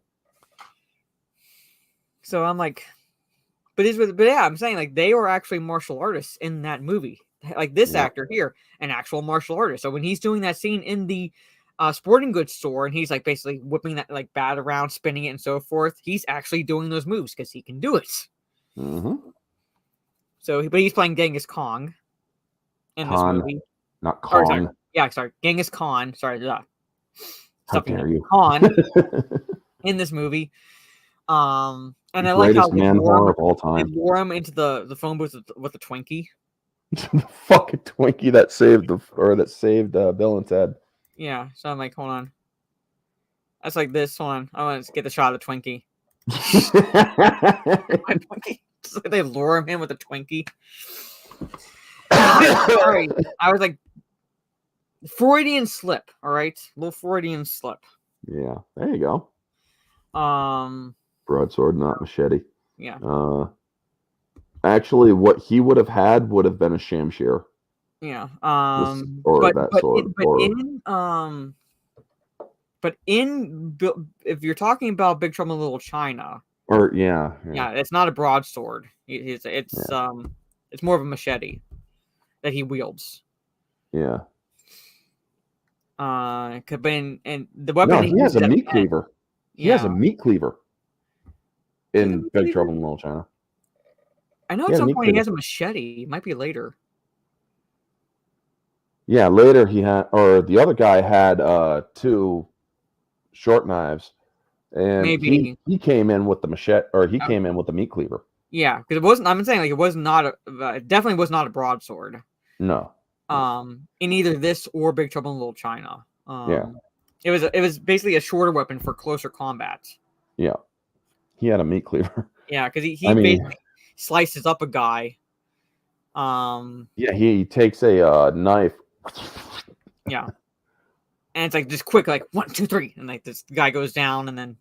So I'm like, but yeah, I'm saying they are actually martial artists in that movie. This actor here, an actual martial artist. So when he's doing that scene in the sporting goods store and he's basically whipping that bat around, spinning it, and so forth, he's actually doing those moves because he can do it.
Mm-hmm.
So, but he's playing Genghis Khan in this movie.
Not Kong.
Sorry. Genghis Khan. Sorry.
How dare you?
Khan in this movie. And I like how
man of all time.
They lure him into the phone booth with the Twinkie.
The fucking Twinkie that saved Bill and Ted.
Yeah. So I'm like, hold on. That's like this. Hold on. I want to get the shot of the Twinkie. So they lure him in with a Twinkie. Sorry, I was Freudian slip. All right, little Freudian slip.
Yeah, there you go. Broadsword, not machete.
Yeah.
Actually, what he would have had would have been a Shamshir.
Yeah. If you're talking about Big Trouble in Little China, it's not a broadsword. It's more of a machete that he wields.
Yeah.
And the weapon.
No, he has a meat cleaver. He has a meat cleaver in Big Trouble in Little China.
I know at some point he has a machete. It might be later.
Yeah, later the other guy had 2 short knives, and
maybe
he came in with the machete, or he came in with the meat cleaver.
Yeah, because it wasn't. I'm saying it was not. It definitely was not a broadsword.
No.
In either this or Big Trouble in Little China. It was basically a shorter weapon for closer combat.
Yeah, he had a meat cleaver.
Yeah, because he basically slices up a guy.
Yeah, he takes a knife.
Yeah. And it's like just quick, like 1, 2, 3, and like this guy goes down, and then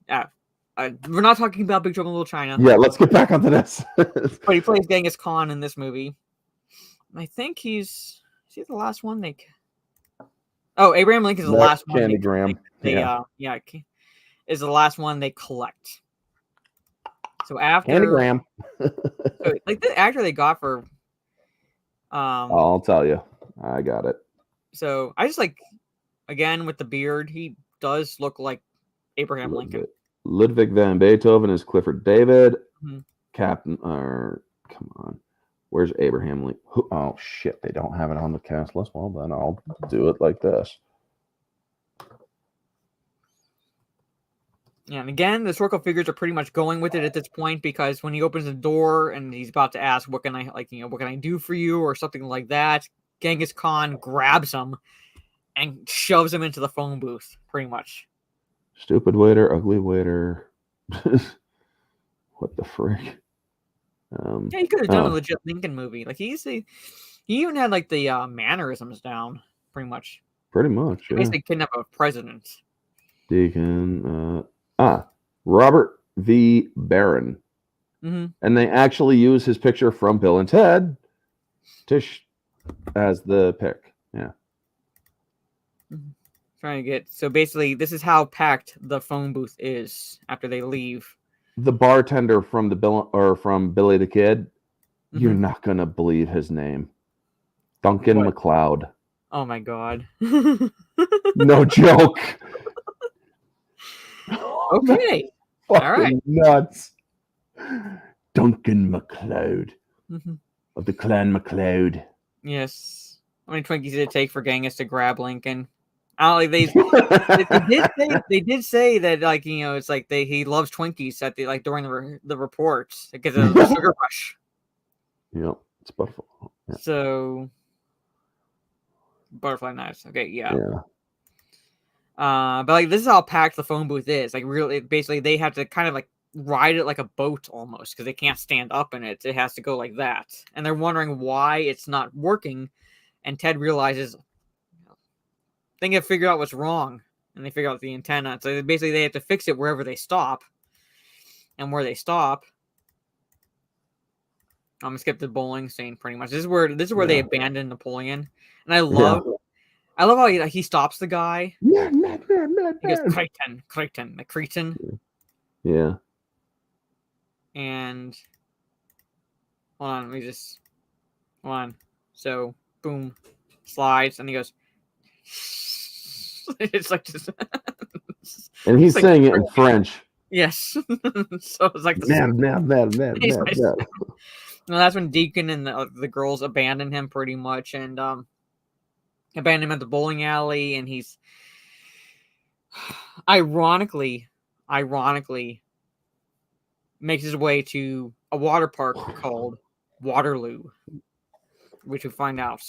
we're not talking about Big Trouble in Little China.
Yeah, let's get back onto this.
But he plays Genghis Khan in this movie. I think is he the last one they? Oh, Abraham Lincoln is the last one.
Candy Graham.
Is the last one they collect. So after
Candy Graham.
so, like the actor they got for,
I'll tell you, I got it.
So I just like, again with the beard, he does look like Abraham Lincoln.
Ludwig van Beethoven is Clifford David.
Mhm.
Captain, come on. Where's Abraham Lincoln? Oh, shit. They don't have it on the cast list. Well, then I'll do it like this.
Yeah, and again, the historical figures are pretty much going with it at this point because when he opens the door and he's about to ask, "What can I what can I do for you?" or something like that, Genghis Khan grabs him and shoves him into the phone booth, pretty much.
Stupid waiter, ugly waiter. What the frick?
Yeah, he could have done a legit Lincoln movie. Like he even had like the mannerisms down, pretty much.
Pretty much. Yeah.
Basically, kidnap a president.
Deacon. Robert V. Barron.
Mm-hmm.
And they actually use his picture from Bill and Ted as the pick. Yeah.
Mm-hmm. Trying to get so basically, this is how packed the phone booth is after they leave.
The bartender from from Billy the Kid,
Mm-hmm.
you're not gonna believe his name, Duncan MacLeod.
Oh my god!
No joke.
Okay, all right,
nuts. Duncan MacLeod
mm-hmm.
of the Clan MacLeod.
Yes. How many Twinkies did it take for Genghis to grab Lincoln? I don't they did say that it's like he loves Twinkies at the during the reports because of the sugar rush.
Yep, it's butterfly. Yeah.
So butterfly knives. Okay, yeah. But this is how packed the phone booth is. Like really, basically, they have to kind of ride it like a boat almost because they can't stand up in it. It has to go like that, and they're wondering why it's not working. And Ted realizes. They have figured out what's wrong, and they figure out the antenna. So basically, they have to fix it wherever they stop, and where they stop. I'm gonna skip the bowling scene. Pretty much, this is where they abandon Napoleon, and I love how he stops the guy. He goes cretin.
Yeah.
And hold on. So boom, slides, and he goes. It's like just
and he's saying it in French.
Yes. So it's like
man.
No, that's when Deacon and the girls abandon him pretty much, and abandon him at the bowling alley, and he's ironically makes his way to a water park called Waterloo, which we find out,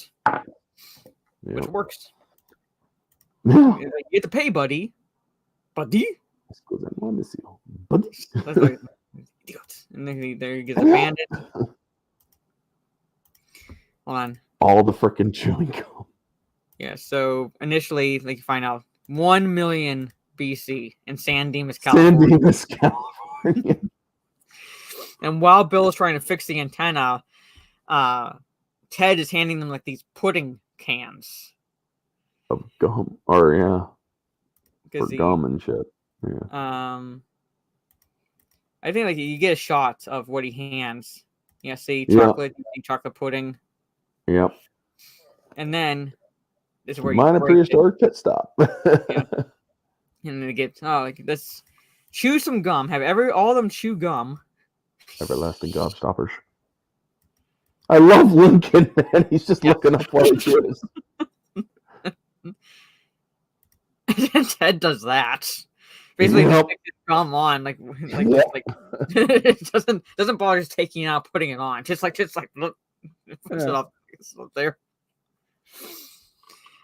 which works. You get to pay, buddy. Buddy. And then there he gets abandoned. Hold on.
All the freaking chewing gum.
Yeah, so initially they find out 1 million BC in San Dimas, California. And while Bill is trying to fix the antenna, Ted is handing them these pudding cans.
Of gum, or gum and shit. Yeah.
I think you get a shot of what he hands. Yeah, see chocolate, chocolate pudding.
Yep.
And then this is where
you prehistoric pit stop.
Yeah. And then they get let's chew some gum. Have all of them chew gum.
Everlasting gobstoppers. I love Lincoln, man. He's just looking up what it is.
Ted does that. Basically, just stick his gum on, it doesn't bother just taking it out, putting it on. Just look, puts it up there.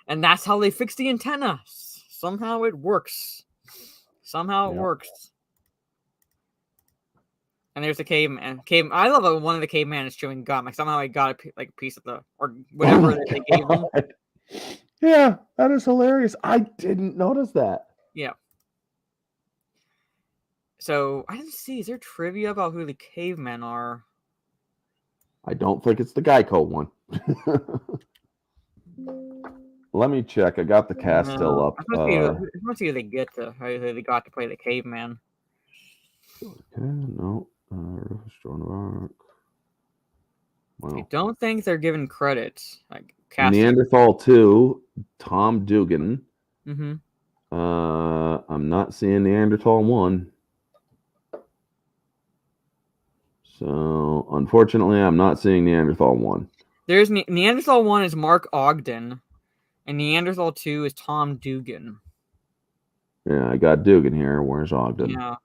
And that's how they fix the antenna. Somehow it works. It works. And there's the caveman. I love that one of the caveman is chewing gum. Somehow he got a piece of or whatever that they gave him.
Yeah, that is hilarious. I didn't notice that.
Yeah. So I didn't see. Is there trivia about who the cavemen are?
I don't think it's the Geico one. Let me check. I got the cast still up.
It must be who they get to. Who they got to play the caveman.
Okay, no. Rufus Joan of Arc.
I
Wow.
don't think they're given credit. Like casting.
Neanderthal 2, Tom Dugan.
Mm-hmm.
I'm not seeing Neanderthal 1. So, unfortunately, I'm not seeing Neanderthal 1.
There's Neanderthal 1 is Mark Ogden, and Neanderthal 2 is Tom Dugan.
Yeah, I got Dugan here. Where's Ogden?
Yeah.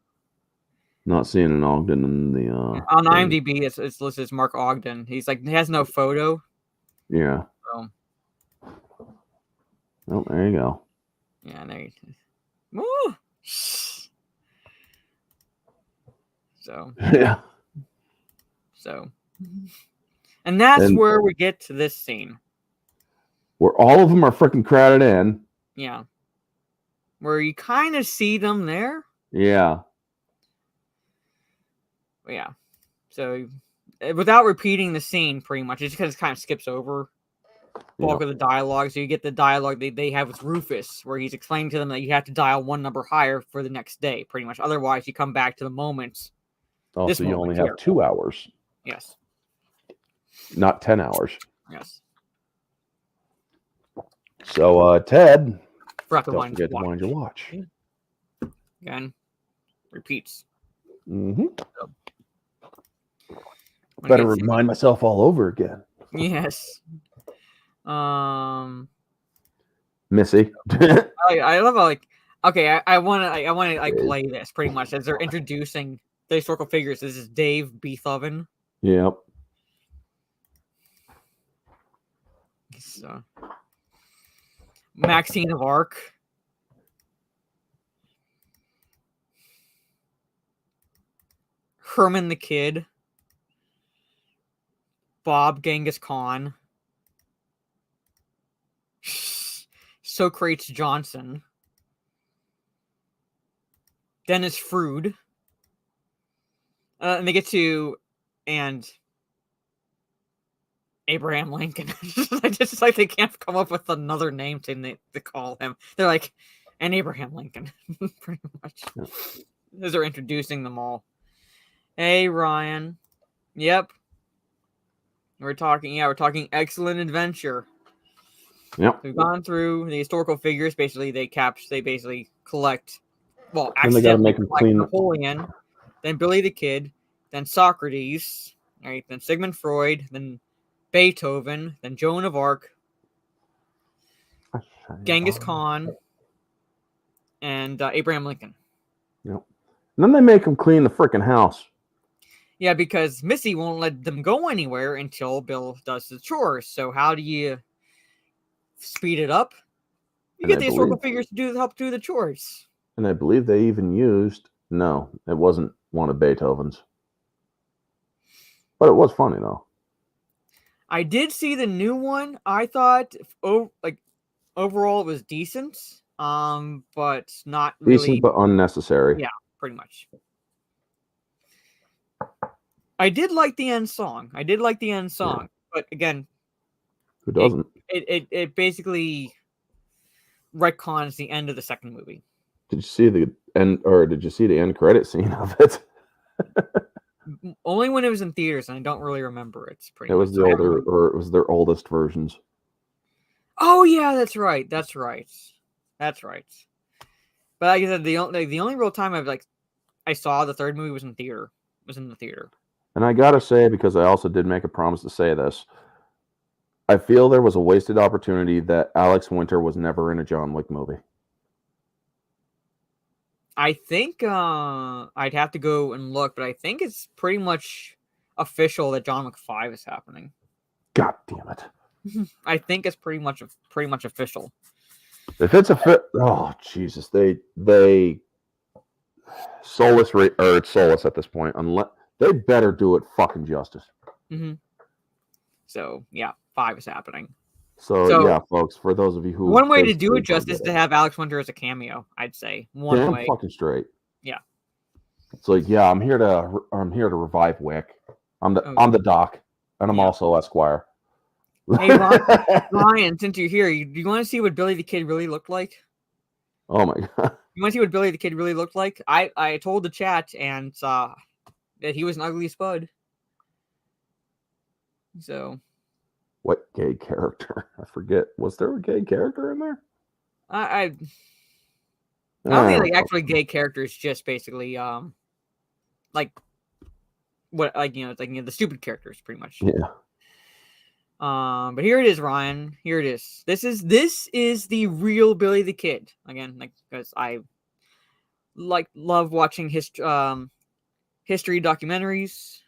Not seeing an Ogden in the
on IMDb. It's listed as Mark Ogden. He has no photo.
Yeah.
So.
Oh, there you go.
Yeah, there you go. Woo! So.
Yeah.
So. And that's where we get to this scene.
Where all of them are freaking crowded in.
Yeah. Where you kind of see them there.
Yeah.
Yeah. So, without repeating the scene, pretty much, it's because it kind of skips over bulk of the dialogue. So you get the dialogue they have with Rufus, where he's explaining to them that you have to dial one number higher for the next day, pretty much. Otherwise, you come back to the moment.
Oh, so you only have 2 hours.
Yes.
Not 10 hours.
Yes.
So, Ted,
don't
forget to wind your watch.
Again, repeats.
Mm-hmm. Better remind myself all over again.
Yes.
Missy.
I love how, like, okay, I want to like play this pretty much as they're introducing the historical figures. This is Dave Beethoven.
Yep.
So, Maxine of Arc. Herman the Kid. Bob Genghis Khan. Socrates Johnson. Dennis Frood. And they get to Abraham Lincoln. Just like they can't come up with another name to call him. They're like, and Abraham Lincoln, pretty much. As they're introducing them all. Hey, Ryan. Yep. We're talking excellent adventure.
Yep.
We've gone through the historical figures. Basically, they basically collect. Well,
and they gotta make them clean.
Napoleon, then Billy the Kid, then Socrates, right? Then Sigmund Freud, then Beethoven, then Joan of Arc, Genghis Khan, and Abraham Lincoln.
Yep. And then they make them clean the freaking house.
Yeah, because Missy won't let them go anywhere until Bill does the chores. So how do you speed it up? You get the historical figures to help do the chores.
And I believe they even used... No, it wasn't one of Beethoven's. But it was funny, though.
I did see the new one. I thought, overall it was decent, but not really...
Decent, but unnecessary.
Yeah, pretty much. I did like the end song. Yeah. But again...
Who doesn't?
It basically retcons the end of the second movie.
Did you see the end, or did you see the end credit scene of it?
Only when it was in theaters, and I don't really remember it.
It was the older, or it was their oldest versions.
Oh yeah, that's right. But like I said, the only real time I saw the third movie was in the theater.
And I gotta say, because I also did make a promise to say this, I feel there was a wasted opportunity that Alex Winter was never in a John Wick movie.
I think I'd have to go and look, but I think it's pretty much official that John Wick 5 is happening.
God damn it!
I think it's pretty much official.
If it's oh Jesus, they Soulless or it's Soulless at this point. Unless they better do it fucking justice.
Mm-hmm. So yeah, 5 is happening. So-
yeah, folks, for those of you who
One way to do
basically
it just
don't
is
get
to
it.
have Alex Winter as a cameo. I'd say one
Damn
way.
fucking straight.
Yeah.
It's like, yeah, I'm here to revive Wick. I'm
Oh,
the doc, and I'm
yeah.
also Esquire.
Hey, Ryan, since you're here, do you want to see what Billy the Kid really looked like?
Oh my god.
You want to see what Billy the Kid really looked like? I told the chat and that he was an ugly spud. So
What gay character? I forget. Was there a gay character in there?
I don't think like actually gay characters, just basically like what like it's like the stupid characters pretty much.
Yeah.
But here it is, Ryan. Here it is. This is the real Billy the Kid. Again, like because I love watching history documentaries.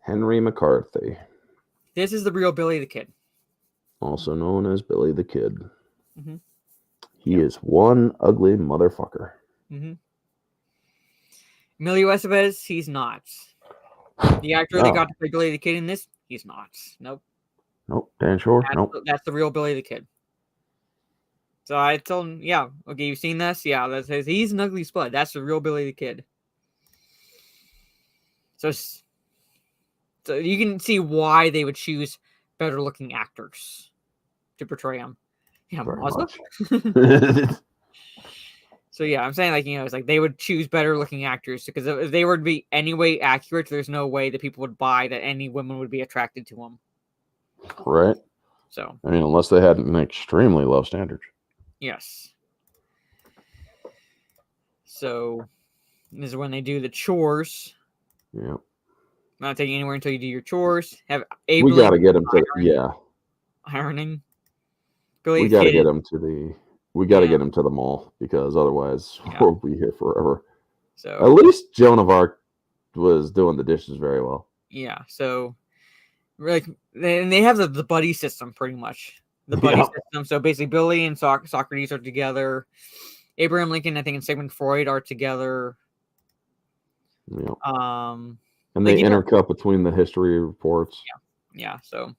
Henry McCarthy,
This is the real Billy the Kid.
also known as Billy the Kid.
Mm-hmm.
He is one ugly motherfucker.
Mm-hmm. Emilio Estevez, he's not. The actor that
No.
got to play Billy the Kid in this, he's not. Nope.
Nope. Dan Shore. Nope.
That's the real Billy the Kid. So I told him, yeah, okay, you've seen this? Yeah, that says he's an ugly spud. That's the real Billy the Kid. So you can see why they would choose better looking actors to portray him. Yeah,
Very
Mazda?
much.
So yeah, I'm saying it's like they would choose better looking actors because if they were to be anyway accurate, there's no way that people would buy that any women would be attracted to them.
Right.
So
I mean, unless they had an extremely low standard.
yes. So this is when they do the chores.
Yeah.
Not taking anywhere until you do your chores. Have
We
Abe
got to get him to,
ironing. Billy
we
the
got to
Kid.
get him to
Yeah.
get him to the mall because otherwise
Yeah.
we'll be here forever. At
So
least Joan of Arc was doing the dishes very well.
yeah, so like they have the buddy system pretty much. The buddy
Yeah.
system. So basically, Billy and Socrates are together. Abraham Lincoln, I think, and Sigmund Freud are together.
Yeah.
like,
And they
you know-
intercut between the history reports.
Yeah. So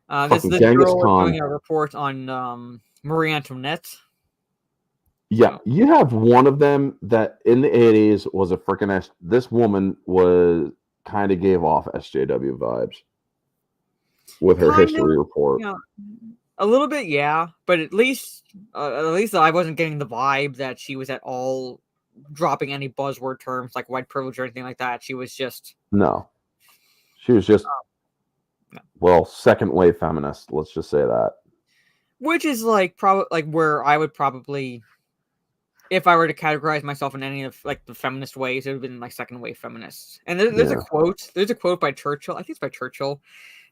this is
Fucking
the
Genghis
girl
Khan.
doing a report on Marie Antoinette.
Yeah, you have one of them that in the 80s was a freaking this woman was kind of gave off SJW vibes with her
Kind of,
history report.
Yeah, a little bit, yeah, but at least I wasn't getting the vibe that she was at all dropping any buzzword terms like white privilege or anything like that. She was just
No. She was just
no.
well, second wave feminist, let's just say that.
which is like probably like where I would probably, if I were to categorize myself in any of like the feminist ways, it would have been like second wave feminists. And there's
Yeah.
a quote by Churchill. I think it's by Churchill.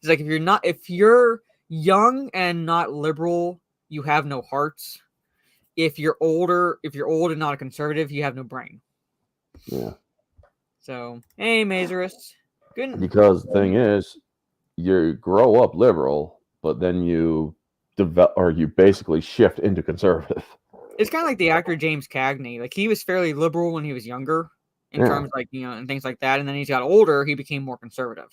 It's like if you're young and not liberal, you have no heart. If you're old and not a conservative, you have no brain.
Yeah.
So hey, Mazurus, good.
Because the thing is, you grow up liberal, but then you develop or you basically shift into conservative.
It's kind of like the actor James Cagney. Like he was fairly liberal when he was younger, in
Yeah.
terms like and things like that. And then he got older, he became more conservative.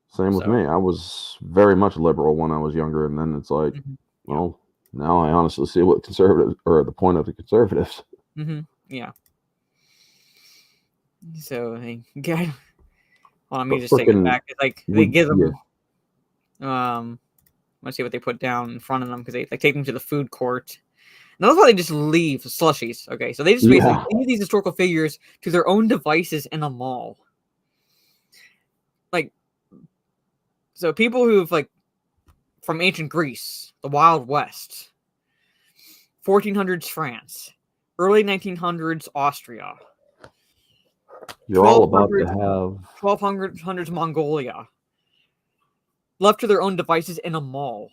Same with
So-
me. I was very much liberal when I was younger, and then it's like,
Mhm.
well, now I honestly see what conservatives or the point of the conservatives.
Mm-hmm. Yeah. So they get. Well, let me
But
just take it
frickin'
back. It's like they give them. Let's see what they put down in front of them because they take them to the food court. And that's why they just leave slushies. Okay, so they just basically
Yeah.
leave these historical figures to their own devices in a mall. Like, so people who've like from ancient Greece, the Wild West, 1400s France, early 1900s Austria,
You're all about to
1200s
have
1200s Mongolia, left to their own devices in a mall.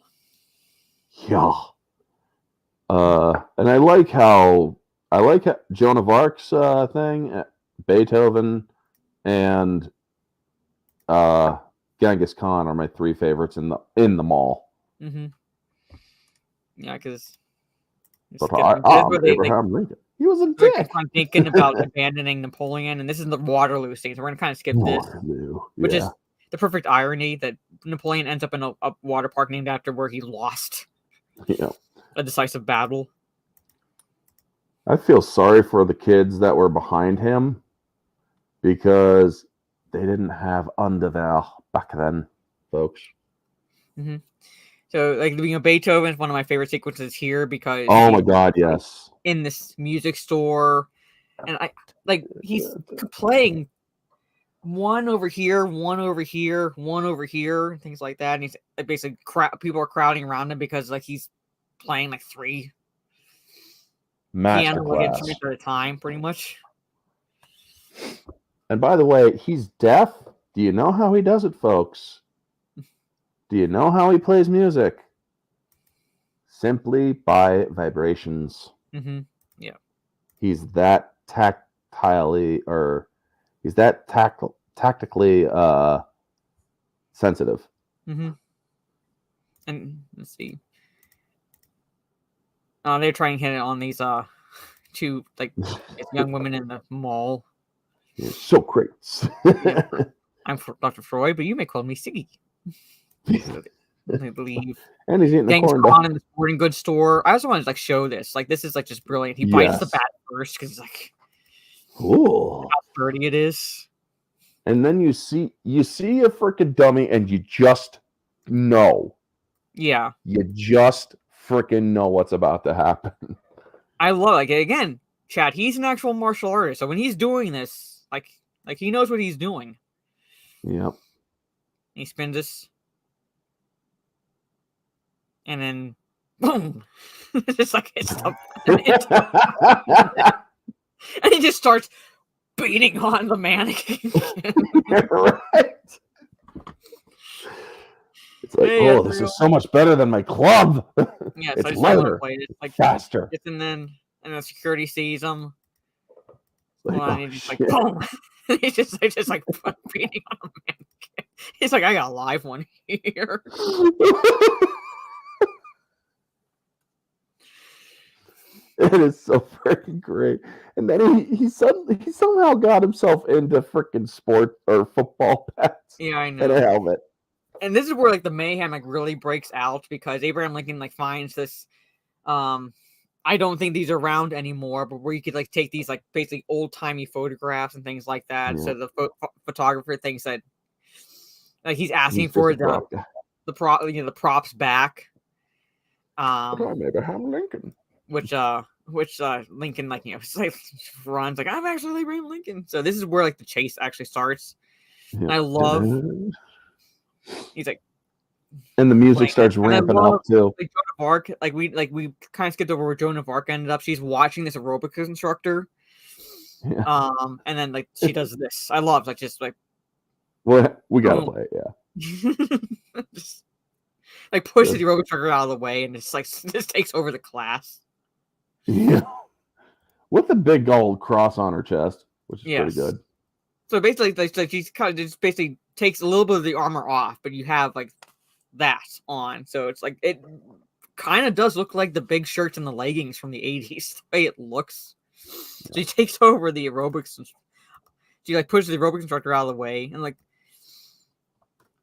yeah. And I like how Joan of Arc's thing, Beethoven, and Genghis Khan are my three favorites in the mall.
Mm-hmm. Yeah, because
But Abraham Lincoln, he was a dick.
I'm thinking about abandoning Napoleon, and this is the Waterloo scene, so we're gonna kind of skip this,
Waterloo,
which
yeah.
is the perfect irony that Napoleon ends up in a water park named after where he lost a decisive battle.
I feel sorry for the kids that were behind him because they didn't have underwear back then, folks.
Mm-hmm. So, like, Beethoven is one of my favorite sequences here because
oh my god, yes,
in this music store, and he's playing one over here, one over here, one over here, and things like that. And he's basically people are crowding around him because like he's playing like 3 piano instruments at a time, pretty much.
And by the way, he's deaf. Do you know how he does it, folks? Do you know how he plays music? Simply by vibrations.
Mm-hmm. Yeah.
He's that tactically sensitive.
Mm-hmm. And let's see. They're trying to hit it on these 2 like young women in the mall.
You're so great.
I'm Dr. Freud, but you may call me Siggy. They leave.
And he's eating the corn dog
in the sporting goods store. I also wanted to like show this. Like this is like just brilliant. He bites the bat first because he's like,
ooh,
how dirty it is.
And then you see a freaking dummy, and you just know.
Yeah,
you just freaking know what's about to happen.
I love like again, Chad. He's an actual martial artist, so when he's doing this, like he knows what he's doing.
Yep.
He spins this. And then, boom! Just like hits the and he just starts beating on the mannequin.
Right? It's like, this is so much better than my club.
Yeah,
it's lighter,
it's like
faster.
And then the security sees him.
Like,
and he's just like, boom! He's just like beating on the mannequin. He's like, I got a live one here.
It is so freaking great. And then he somehow got himself into freaking sport or football pads.
Yeah, I know.
And a helmet.
And this is where like the mayhem like really breaks out because Abraham Lincoln like finds this. I don't think these are around anymore, but where you could like take these like basically old timey photographs and things like that. Yeah. So the photographer thinks that like he's asking for the props back.
I'm Abraham Lincoln.
Which Lincoln like like runs like I'm actually Abraham Lincoln. So this is where like the chase actually starts. Yeah. And I love. He's like,
and the music starts ramping up too.
Like Joan of Arc, like we kind of skipped over where Joan of Arc ended up. She's watching this aerobics instructor. Yeah. And then like she does this. I love like just like.
Well, we gotta play it, yeah.
Just, like pushes the aerobics instructor out of the way and just like just takes over the class.
Yeah. With a big gold cross on her chest, which is pretty good. So
basically, like she's kind of just basically takes a little bit of the armor off, but you have like that on. So it's like it kind of does look like the big shirts and the leggings from the 80s, the way it looks. So she takes over the aerobics. She like pushes the aerobics instructor out of the way, and like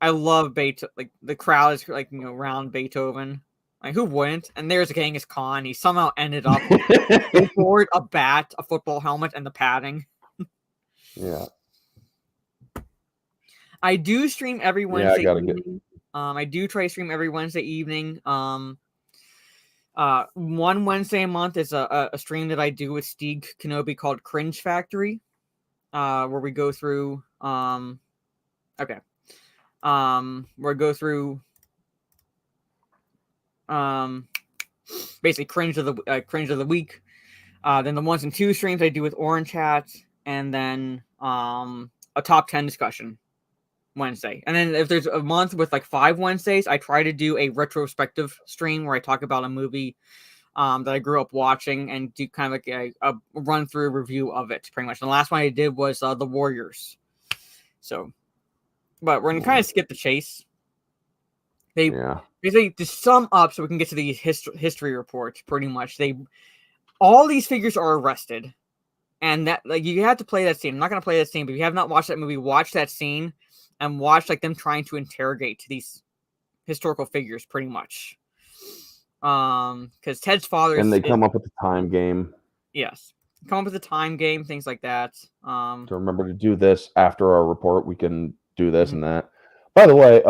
I love Beethoven. Like the crowd is like around Beethoven. Like who wouldn't? And there's Genghis Khan. He somehow ended up aboard a bat, a football helmet, and the padding.
Yeah.
I do stream every Wednesday evening. I do try to stream every Wednesday evening. One Wednesday a month is a stream that I do with Steve Kenobi called Cringe Factory, where we go through where I go through basically cringe of the week. Then the 1 and 2 streams I do with Orange Hats, and then a top 10 discussion Wednesday. And then if there's a month with like 5 Wednesdays, I try to do a retrospective stream where I talk about a movie that I grew up watching and do kind of like a run through review of it pretty much. And the last one I did was The Warriors. So, but we're gonna kind of skip the chase. Basically to sum up so we can get to the history reports pretty much. All these figures are arrested And that, like, you have to play that scene. I'm not going to play that scene, but if you have not watched that movie, watch that scene and watch like them trying to interrogate these historical figures, pretty much. Because Ted's father
And they come up with the time game.
Yes, come up with a time game, things like that.
To remember to do this after our report, we can do this and that. By the way,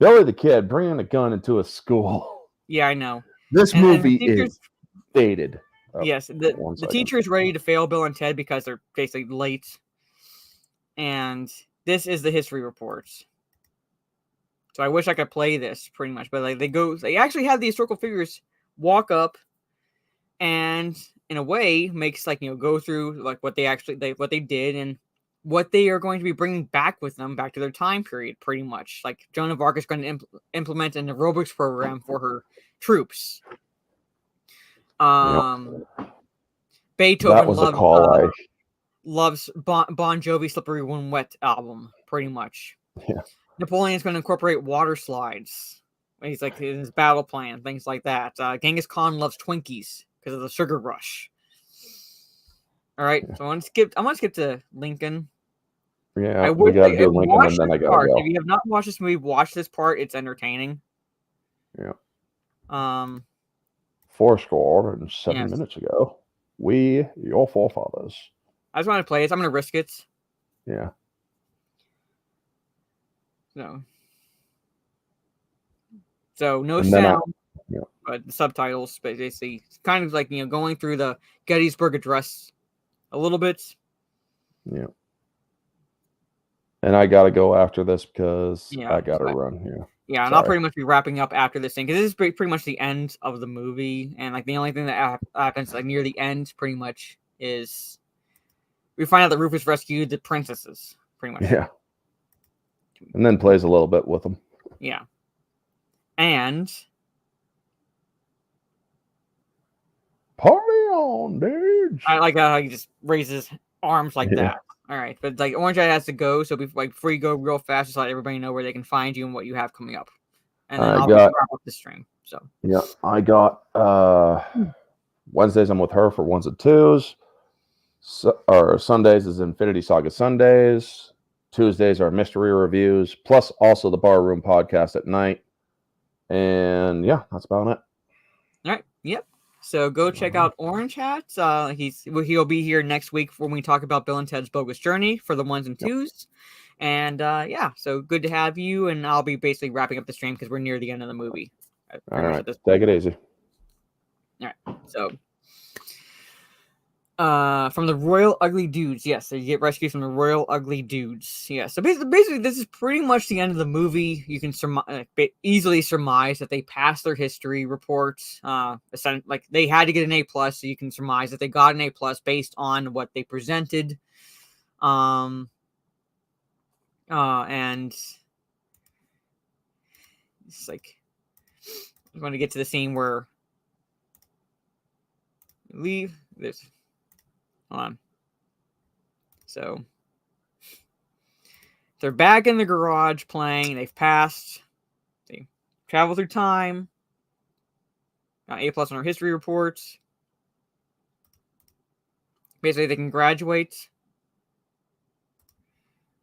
Billy the Kid bringing a gun into a school.
Yeah, I know.
This movie is dated.
Yes, the teacher is ready to fail Bill and Ted because they're basically late. And this is the history reports. So I wish I could play this pretty much, but like they actually have the historical figures walk up and in a way makes like, go through like what they did and what they are going to be bringing back with them back to their time period, pretty much. Like Joan of Arc is going to implement an aerobics program for her troops. Beethoven
that was a call.
Loves Bon Jovi "Slippery When Wet" album, pretty much.
Yeah.
Napoleon's going to incorporate water slides. He's like in his battle plan, things like that. Genghis Khan loves Twinkies because of the sugar rush. All right, so I'm gonna skip to Lincoln.
Yeah, we gotta do Lincoln, and then I gotta go.
If you have not watched this movie, watch this part. It's entertaining.
Yeah. 407 minutes ago, your forefathers.
I just want to play it. I'm gonna risk it.
Yeah.
So no sound, but the subtitles, basically, kind of like going through the Gettysburg Address a little bit.
Yeah. And I gotta go after this because I gotta run here.
Yeah, and I'll pretty much be wrapping up after this thing because this is pretty much the end of the movie, and like the only thing that happens like near the end, pretty much, is we find out that Rufus rescued the princesses, pretty much.
Yeah. And then plays a little bit with them.
Yeah. And
party on, dude.
I like how he just raises arms like that. All right, but like Orange Eye has to go, so before you go real fast, just let everybody know where they can find you and what you have coming up. And then I'll wrap up the stream. So
yeah, I got Wednesdays I'm with her for ones and twos. Or Sundays is Infinity Saga Sundays. Tuesdays are mystery reviews, plus also the Barroom podcast at night. And yeah, that's about it.
All right. Yep. So go check out Orange Hat. He'll be here next week when we talk about Bill and Ted's Bogus Journey for the ones and twos. And so good to have you. And I'll be basically wrapping up the stream because we're near the end of the movie.
All right. Take it easy.
All right. So from the Royal Ugly Dudes. Yes, so you get rescued from the Royal Ugly Dudes. Yeah, so basically this is pretty much the end of the movie. You can easily surmise that they passed their history reports. Like they had to get an A+, so you can surmise that they got an A+ based on what they presented. And it's like I'm going to get to the scene where leave this. Hold on. So they're back in the garage playing. They've passed. They travel through time. Got A+ on our history reports. Basically, they can graduate.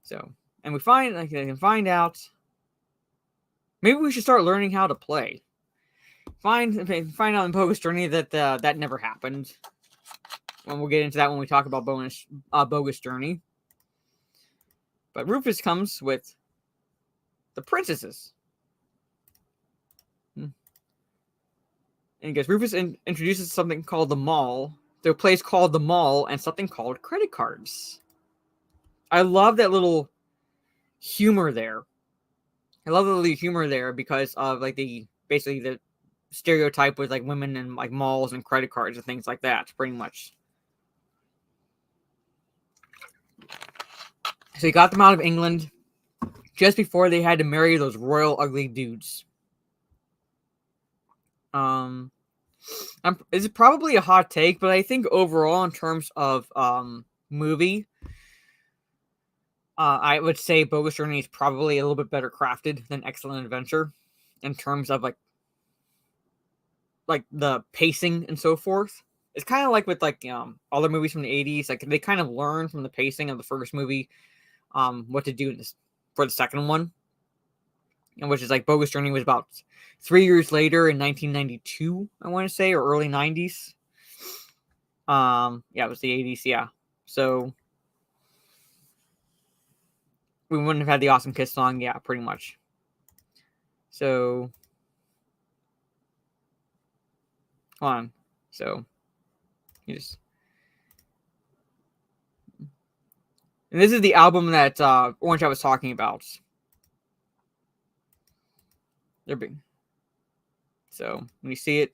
So, and we find they can find out. Maybe we should start learning how to play. Find out in Bogus Journey that that never happened. And we'll get into that when we talk about Bogus Journey. But Rufus comes with the princesses. And he goes, Rufus introduces something called the mall. There's a place called the mall and something called credit cards. I love that little humor there. Because of like basically the stereotype with like women and like malls and credit cards and things like that, pretty much. So he got them out of England just before they had to marry those Royal Ugly Dudes. It's probably a hot take, but I think overall, in terms of movie, I would say Bogus Journey is probably a little bit better crafted than Excellent Adventure in terms of like the pacing and so forth. it's kind of like with like other movies from the 80s. Like they kind of learn from the pacing of the first movie, what to do in this for the second one, and which is like Bogus Journey was about 3 years later in 1992, I want to say, or early 90s. Yeah, it was the 80s. Yeah, so we wouldn't have had the Awesome Kiss song. Yeah, pretty much. So, hold on. So, you just. And this is the album that Orange Hat was talking about. They're big. So, when you see it,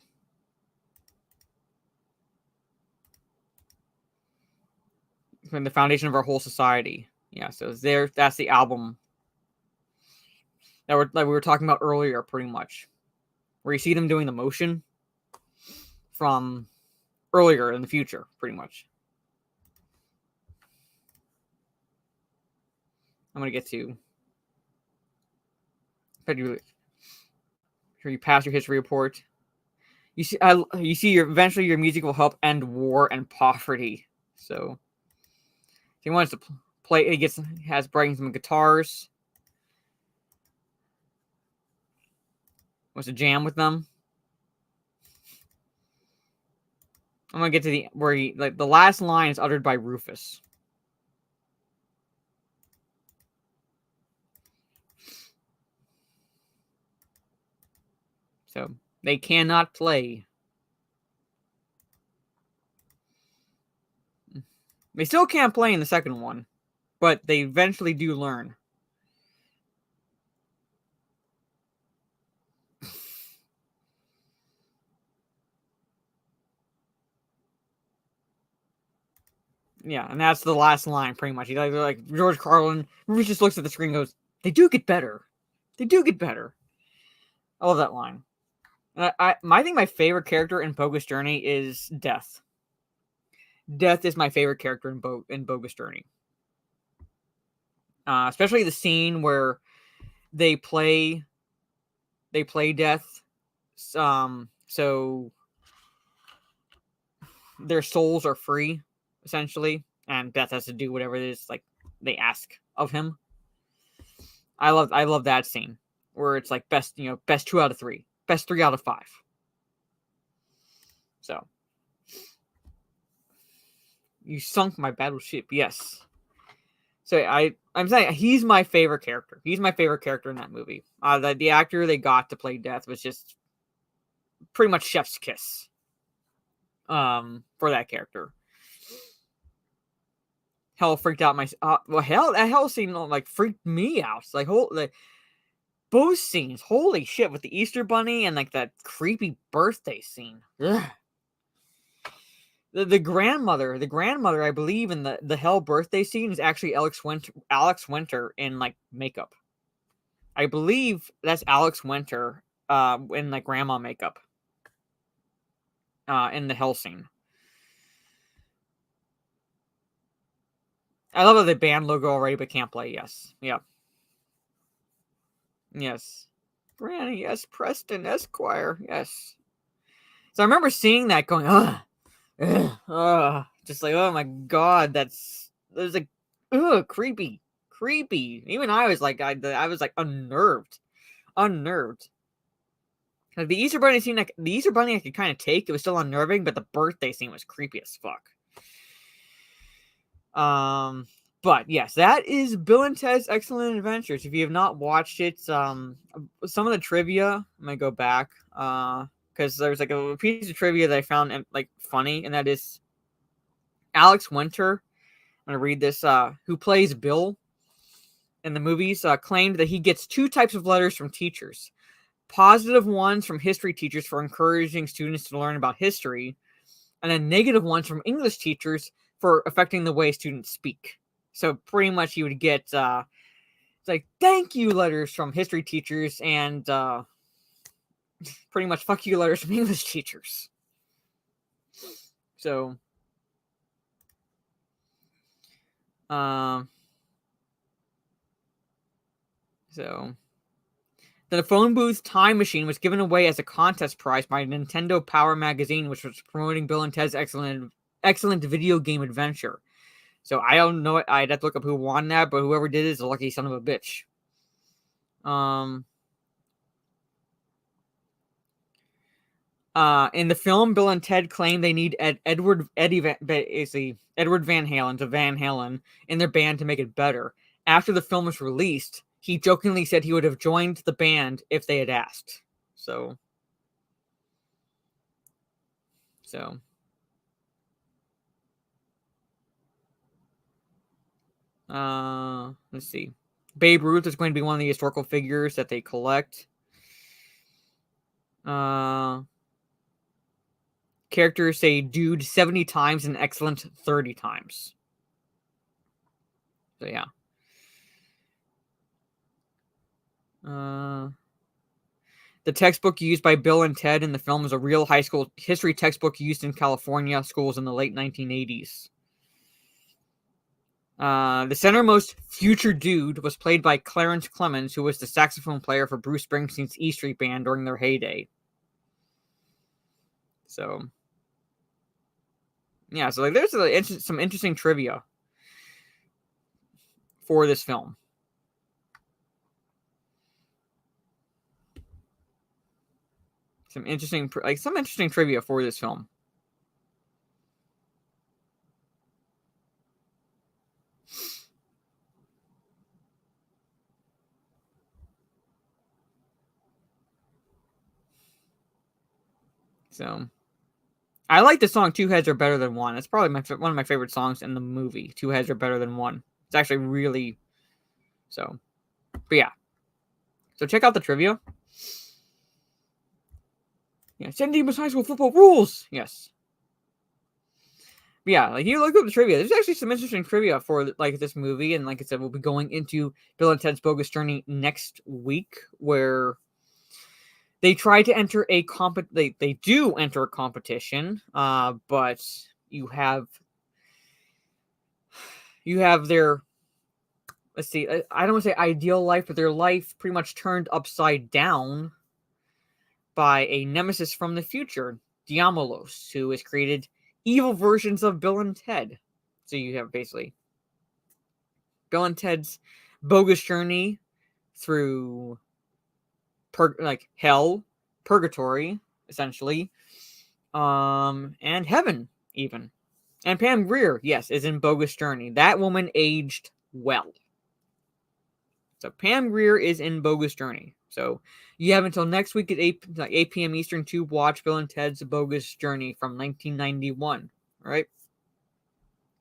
from the foundation of our whole society. Yeah, so there. That's the album that we were talking about earlier, pretty much, where you see them doing the motion from earlier in the future, pretty much. I'm gonna get to. You pass your history report. You see, eventually your music will help end war and poverty. So, he wants to play. He has bringing some guitars. Wants to jam with them. I'm gonna get to the last line is uttered by Rufus. So they cannot play. They still can't play in the second one, but they eventually do learn. Yeah, and that's the last line, pretty much. He's like George Carlin. Rufus just looks at the screen and goes, "They do get better. They do get better." I love that line. And I think my favorite character in Bogus Journey is Death. Death is my favorite character in Bogus Journey. Especially the scene where they play Death. So their souls are free, essentially, and Death has to do whatever it is like they ask of him. I love that scene where it's like best 2 out of 3, best 3 out of 5. So, you sunk my battleship, yes. So I'm saying he's my favorite character. He's my favorite character in that movie. The actor they got to play Death was just pretty much chef's kiss. For that character. Hell freaked out my that hell scene like freaked me out. It's like both scenes. Holy shit, with the Easter Bunny and like that creepy birthday scene. Ugh. The grandmother, I believe, in the Hell birthday scene is actually Alex Winter in like makeup. I believe that's Alex Winter in like grandma makeup. In the Hell scene. I love the band logo already, but can't play. Yes. Yep. Yes. Granny, yes. Preston Esquire, yes. So I remember seeing that going, just like, oh my god, that's like, creepy. Even I was like, I was like unnerved. Like the Easter Bunny scene, the Easter Bunny I could kind of take. It was still unnerving, but the birthday scene was creepy as fuck. But yes, that is Bill and Ted's Excellent Adventures. If you have not watched it, some of the trivia, I'm gonna go back, because there's like a piece of trivia that I found like funny, and that is Alex Winter. I'm gonna read this. Who plays Bill in the movies? Claimed that he gets 2 types of letters from teachers: positive ones from history teachers for encouraging students to learn about history, and then negative ones from English teachers for affecting the way students speak. So pretty much you would get it's like thank you letters from history teachers and pretty much fuck you letters from English teachers. So the The phone booth time machine was given away as a contest prize by Nintendo Power Magazine, which was promoting Bill and Ted's excellent video game adventure. So I don't know. I'd have to look up who won that, but whoever did is a lucky son of a bitch. In the film, Bill and Ted claim they need Edward Van Halen to Van Halen in their band to make it better. After the film was released, he jokingly said he would have joined the band if they had asked. So let's see. Babe Ruth is going to be one of the historical figures that they collect. Characters say dude 70 times and excellent 30 times. So yeah. The textbook used by Bill and Ted in the film is a real high school history textbook used in California schools in the late 1980s. The centermost future dude was played by Clarence Clemens, who was the saxophone player for Bruce Springsteen's E Street Band during their heyday. So, yeah, so like there's some interesting trivia for this film. Some interesting trivia for this film. So, I like the song Two Heads Are Better Than One. It's probably one of my favorite songs in the movie. Two Heads Are Better Than One. It's actually really... So, but yeah. So check out the trivia. Yeah, San Dimas High School football rules! Yes. But yeah, like you look up the trivia. There's actually some interesting trivia for like this movie. And like I said, we'll be going into Bill and Ted's Bogus Journey next week, where... They try to enter a They do enter a competition, but you have their, let's see, I don't want to say ideal life, but their life pretty much turned upside down by a nemesis from the future, Diabolos, who has created evil versions of Bill and Ted. So you have basically Bill and Ted's Bogus Journey through hell, purgatory, essentially, and heaven, even. And Pam Grier, yes, is in Bogus Journey. That woman aged well. So Pam Grier is in Bogus Journey. So you have until next week at 8 p.m. Eastern to watch Bill and Ted's Bogus Journey from 1991. All right?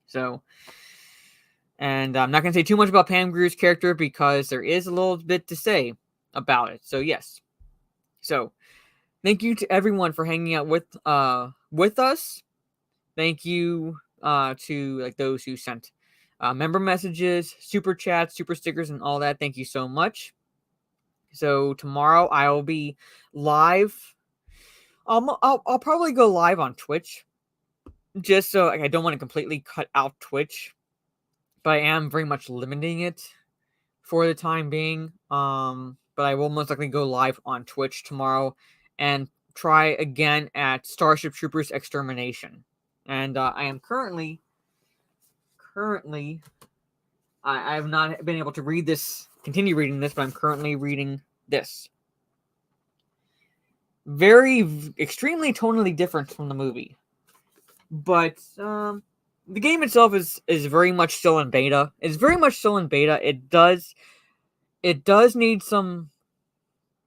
So, and I'm not going to say too much about Pam Grier's character because there is a little bit to say about it. So yes. So thank you to everyone for hanging out with us. Thank you to like those who sent member messages, super chats, super stickers, and all that. Thank you so much. So tomorrow I will be live. I'll probably go live on Twitch, just so I don't want to completely cut out Twitch, but I am very much limiting it for the time being. But I will most likely go live on Twitch tomorrow and try again at Starship Troopers Extermination. And I am currently, I have not been able to continue reading this, but I'm currently reading this. Extremely tonally different from the movie. But the game itself is very much still in beta. It's very much still in beta. It does need some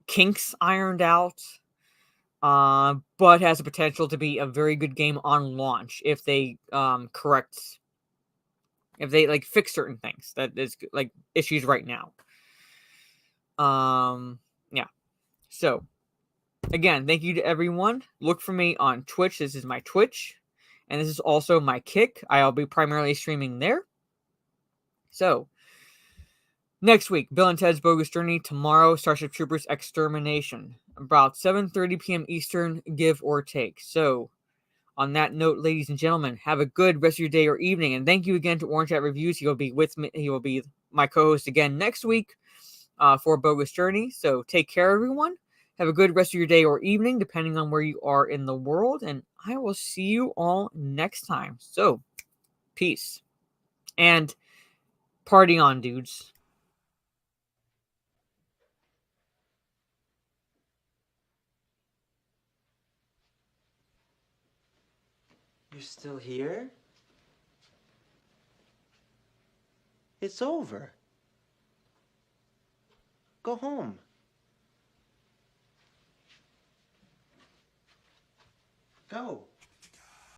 kinks ironed out, but has the potential to be a very good game on launch if they fix certain things that is like issues right now. Yeah. So again, thank you to everyone. Look for me on Twitch. This is my Twitch, and this is also my Kick. I'll be primarily streaming there. So next week, Bill and Ted's Bogus Journey. Tomorrow, Starship Troopers Extermination. About 7:30 p.m. Eastern, give or take. So, on that note, ladies and gentlemen, have a good rest of your day or evening. And thank you again to Orange Hat Reviews. He will be with me. He will be my co-host again next week. for a bogus journey. So take care, everyone. Have a good rest of your day or evening, depending on where you are in the world. And I will see you all next time. So, peace. And party on, dudes.
You're still here? It's over. Go home. Go.